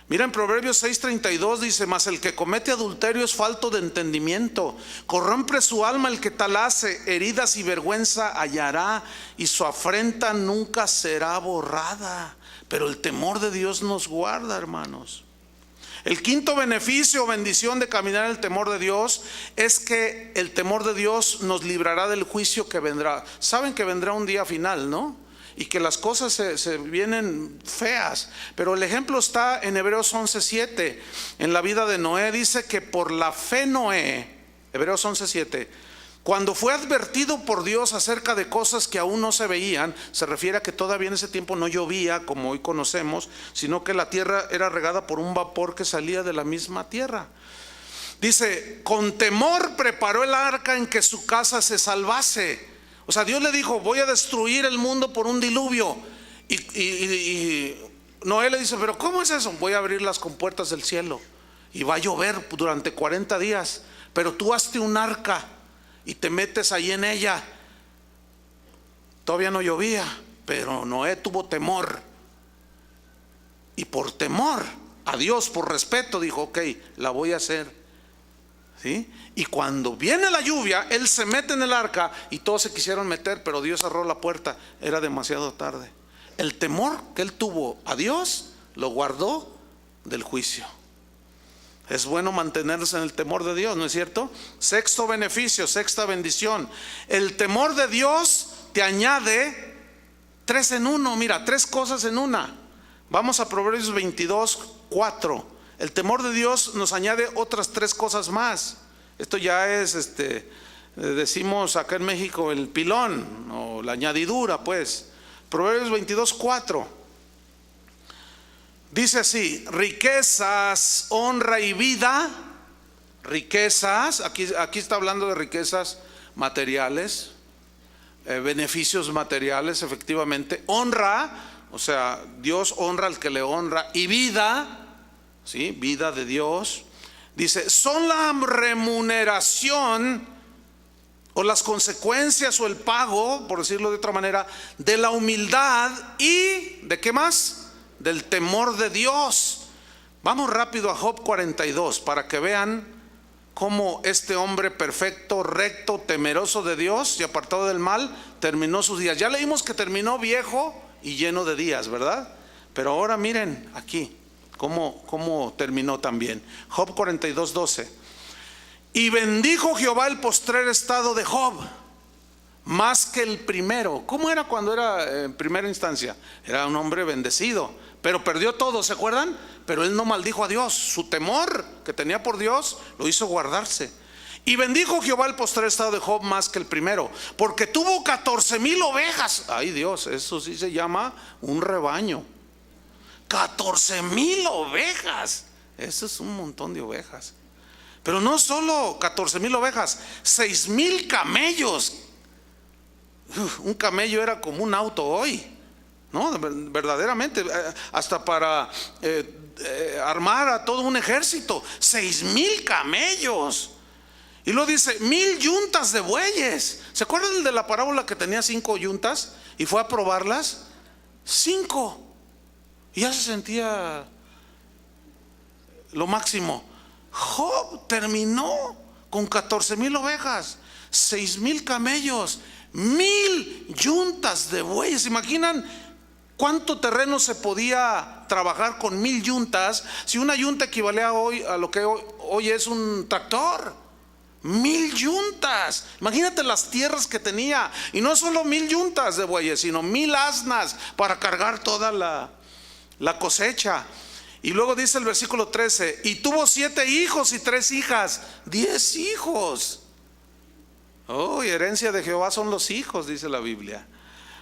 Speaker 1: Mira en Proverbios 6:32 dice, mas el que comete adulterio es falto de entendimiento, corrompe su alma el que tal hace, heridas y vergüenza hallará, y su afrenta nunca será borrada. Pero el temor de Dios nos guarda, hermanos. El quinto beneficio o bendición de caminar en el temor de Dios es que el temor de Dios nos librará del juicio que vendrá. Saben que vendrá un día final, ¿no? Y que las cosas se vienen feas. Pero el ejemplo está en Hebreos 11:7. En la vida de Noé dice que por la fe Noé, Hebreos 11:7, cuando fue advertido por Dios acerca de cosas que aún no se veían, se refiere a que todavía en ese tiempo no llovía como hoy conocemos, sino que la tierra era regada por un vapor que salía de la misma tierra. Dice, con temor preparó el arca en que su casa se salvase. O sea, Dios le dijo, voy a destruir el mundo por un diluvio. Y Noé le dice, pero ¿cómo es eso? Voy a abrir las compuertas del cielo y va a llover durante 40 días. Pero tú hazte un arca y te metes ahí en ella. Todavía no llovía, pero Noé tuvo temor. Y por temor a Dios, por respeto, dijo, ok, la voy a hacer. ¿Sí? Y cuando viene la lluvia, él se mete en el arca y todos se quisieron meter, pero Dios cerró la puerta, era demasiado tarde. El temor que él tuvo a Dios lo guardó del juicio. Es bueno mantenerse en el temor de Dios, ¿no es cierto? Sexto beneficio, sexta bendición. El temor de Dios te añade 3 en 1, mira, 3 cosas en una. Vamos a Proverbios 22:4. El temor de Dios nos añade otras 3 cosas más. Esto ya es, decimos acá en México, el pilón o la añadidura, pues. Proverbios 22:4. Dice así, riquezas, honra y vida. Riquezas, aquí está hablando de riquezas materiales, beneficios materiales, efectivamente. Honra, o sea, Dios honra al que le honra. Y vida, ¿sí? Vida de Dios. Dice, son la remuneración o las consecuencias o el pago, por decirlo de otra manera, de la humildad y ¿de qué más? Del temor de Dios. Vamos rápido a Job 42 para que vean cómo este hombre perfecto, recto, temeroso de Dios y apartado del mal terminó sus días. Ya leímos que terminó viejo y lleno de días, ¿verdad? Pero ahora miren aquí cómo terminó también. Job 42:12. Y bendijo Jehová el postrer estado de Job más que el primero. ¿Cómo era cuando era en primera instancia? Era un hombre bendecido, pero perdió todo, ¿se acuerdan? Pero él no maldijo a Dios. Su temor que tenía por Dios lo hizo guardarse. Y bendijo Jehová el postrer estado de Job más que el primero, porque tuvo 14,000 ovejas. Ay Dios, eso sí se llama un rebaño. 14,000 ovejas. Eso es un montón de ovejas. Pero no solo 14,000 ovejas, 6,000 camellos. Un camello era como un auto hoy, ¿no? Verdaderamente, hasta para armar a todo un ejército. 6,000 camellos. Y luego dice 1,000 yuntas de bueyes. ¿Se acuerdan de la parábola que tenía 5 yuntas y fue a probarlas? 5. Y ya se sentía lo máximo. Job terminó con 14,000 ovejas, 6,000 camellos, 1,000 yuntas de bueyes. ¿Imaginan cuánto terreno se podía trabajar con 1,000 yuntas? Si una yunta equivalía hoy a lo que hoy es un tractor. 1,000 yuntas. Imagínate las tierras que tenía. Y no solo 1,000 yuntas de bueyes, sino 1,000 asnas para cargar toda la cosecha. Y luego dice el versículo 13: y tuvo 7 hijos y 3 hijas, 10 hijos. Oh, y herencia de Jehová son los hijos, dice la Biblia.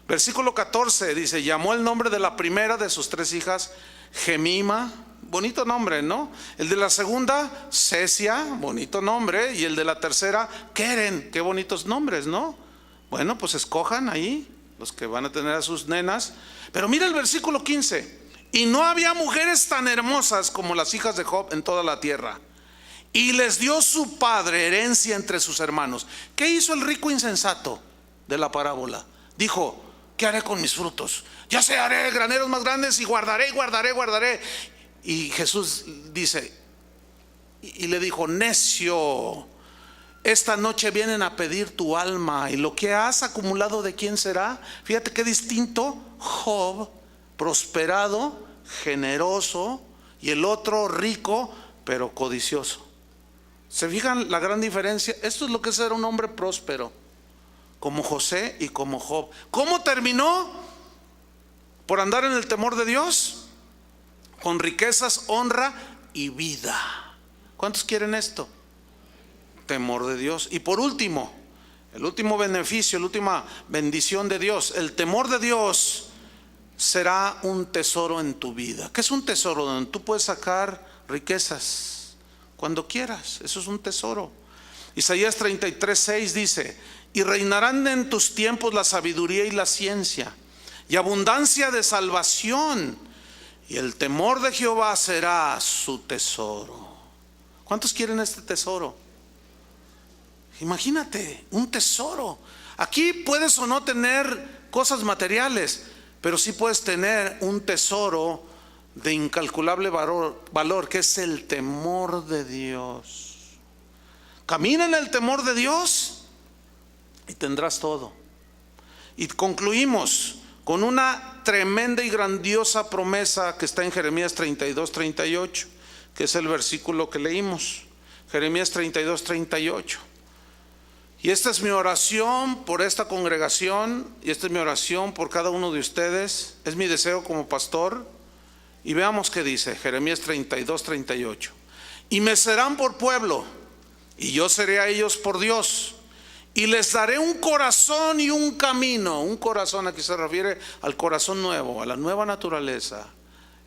Speaker 1: Versículo 14 dice: llamó el nombre de la primera de sus 3 hijas Gemima. Bonito nombre, ¿no? El de la segunda, Cesia, bonito nombre. Y el de la tercera, Keren. Qué bonitos nombres, ¿no? Bueno, pues escojan ahí los que van a tener a sus nenas. Pero mira el versículo 15: y no había mujeres tan hermosas como las hijas de Job en toda la tierra. Y les dio su padre herencia entre sus hermanos. ¿Qué hizo el rico insensato de la parábola? Dijo: ¿qué haré con mis frutos? Ya sé, haré graneros más grandes y guardaré, guardaré, guardaré. Y Jesús dice, y le dijo: necio, esta noche vienen a pedir tu alma, y lo que has acumulado, ¿de quién será? Fíjate qué distinto. Job, prosperado, generoso, y el otro rico, pero codicioso. ¿Se fijan la gran diferencia? Esto es lo que es ser un hombre próspero, como José y como Job. ¿Cómo terminó? Por andar en el temor de Dios, con riquezas, honra y vida. ¿Cuántos quieren esto? Temor de Dios. Y por último, el último beneficio, la última bendición de Dios: el temor de Dios será un tesoro en tu vida. ¿Qué es un tesoro? Donde tú puedes sacar riquezas cuando quieras. Eso es un tesoro. Isaías 33:6 dice: y reinarán en tus tiempos la sabiduría y la ciencia, y abundancia de salvación, y el temor de Jehová será su tesoro. ¿Cuántos quieren este tesoro? Imagínate, un tesoro. Aquí puedes o no tener cosas materiales, pero sí puedes tener un tesoro de incalculable valor, que es el temor de Dios. Camina en el temor de Dios y tendrás todo. Y concluimos con una tremenda y grandiosa promesa que está en Jeremías 32:38, que es el versículo que leímos. Jeremías 32:38. Y esta es mi oración por esta congregación, y esta es mi oración por cada uno de ustedes. Es mi deseo como pastor. Y veamos qué dice Jeremías 32:38. Y me serán por pueblo, y yo seré a ellos por Dios. Y les daré un corazón y un camino. Un corazón, aquí se refiere al corazón nuevo, a la nueva naturaleza,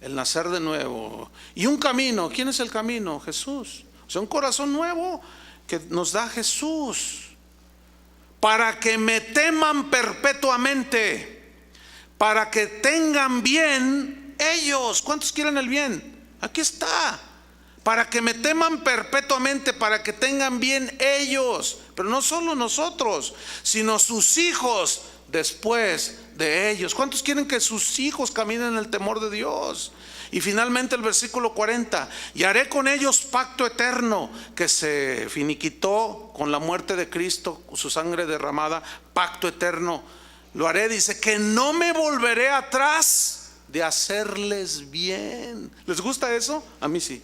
Speaker 1: el nacer de nuevo. Y un camino. ¿Quién es el camino? Jesús. O sea, un corazón nuevo que nos da Jesús. Para que me teman perpetuamente, para que tengan bien ellos. ¿Cuántos quieren el bien? Aquí está. Para que me teman perpetuamente, para que tengan bien ellos. Pero no solo nosotros, sino sus hijos después de ellos. ¿Cuántos quieren que sus hijos caminen en el temor de Dios? Y finalmente el versículo 40: y haré con ellos pacto eterno, que se finiquitó con la muerte de Cristo, su sangre derramada. Pacto eterno lo haré, dice, que no me volveré atrás de hacerles bien. ¿Les gusta eso? A mí sí.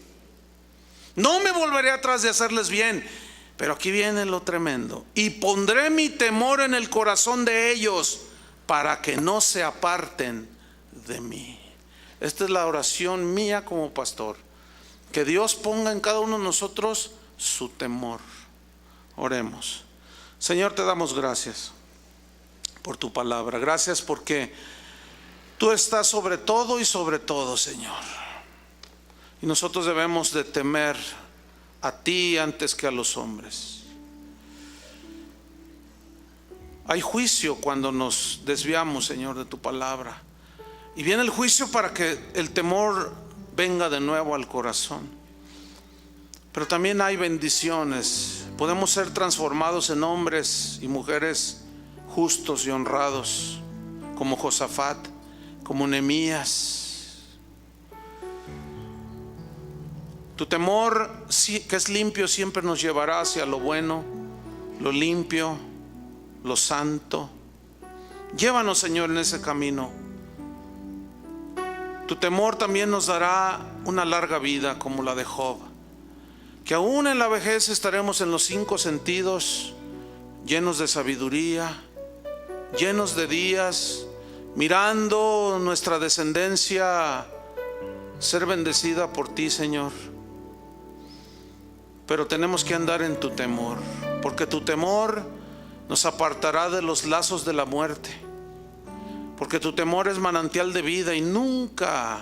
Speaker 1: No me volveré atrás de hacerles bien. Pero aquí viene lo tremendo: y pondré mi temor en el corazón de ellos, para que no se aparten de mí. Esta es la oración mía como pastor: que Dios ponga en cada uno de nosotros su temor. Oremos. Señor, te damos gracias por tu palabra. Gracias porque tú estás sobre todo y sobre todo, Señor. Y nosotros debemos de temer a ti antes que a los hombres. Hay juicio cuando nos desviamos, Señor, de tu palabra. Y viene el juicio para que el temor venga de nuevo al corazón. Pero también hay bendiciones. Podemos ser transformados en hombres y mujeres justos y honrados, como Josafat, como Nehemías. Tu temor, que es limpio, siempre nos llevará hacia lo bueno, lo limpio, lo santo. Llévanos, Señor, en ese camino. Tu temor también nos dará una larga vida como la de Job, que aún en la vejez estaremos en los 5 sentidos, llenos de sabiduría, llenos de días, mirando nuestra descendencia ser bendecida por ti, Señor. Pero tenemos que andar en tu temor, porque tu temor nos apartará de los lazos de la muerte, porque tu temor es manantial de vida y nunca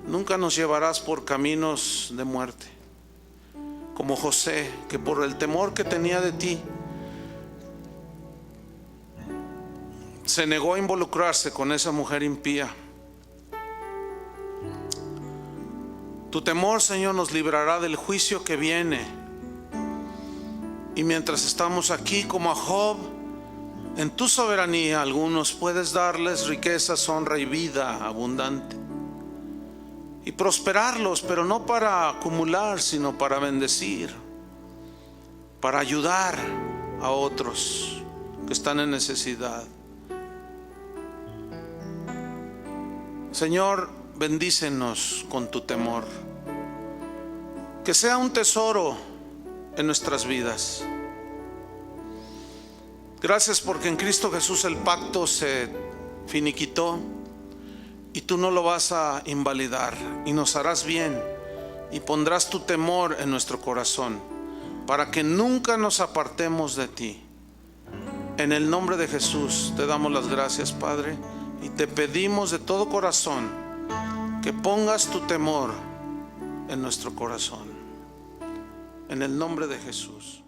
Speaker 1: nos llevarás por caminos de muerte. Como José, que por el temor que tenía de ti, se negó a involucrarse con esa mujer impía. Tu temor, Señor, nos librará del juicio que viene. Y mientras estamos aquí como a Job, en tu soberanía, algunos puedes darles riquezas, honra y vida abundante. Y prosperarlos, pero no para acumular, sino para bendecir, para ayudar a otros que están en necesidad. Señor, bendícenos con tu temor. Que sea un tesoro en nuestras vidas. Gracias porque en Cristo Jesús el pacto se finiquitó y tú no lo vas a invalidar, y nos harás bien y pondrás tu temor en nuestro corazón para que nunca nos apartemos de ti. En el nombre de Jesús te damos las gracias, Padre, y te pedimos de todo corazón que pongas tu temor en nuestro corazón. En el nombre de Jesús.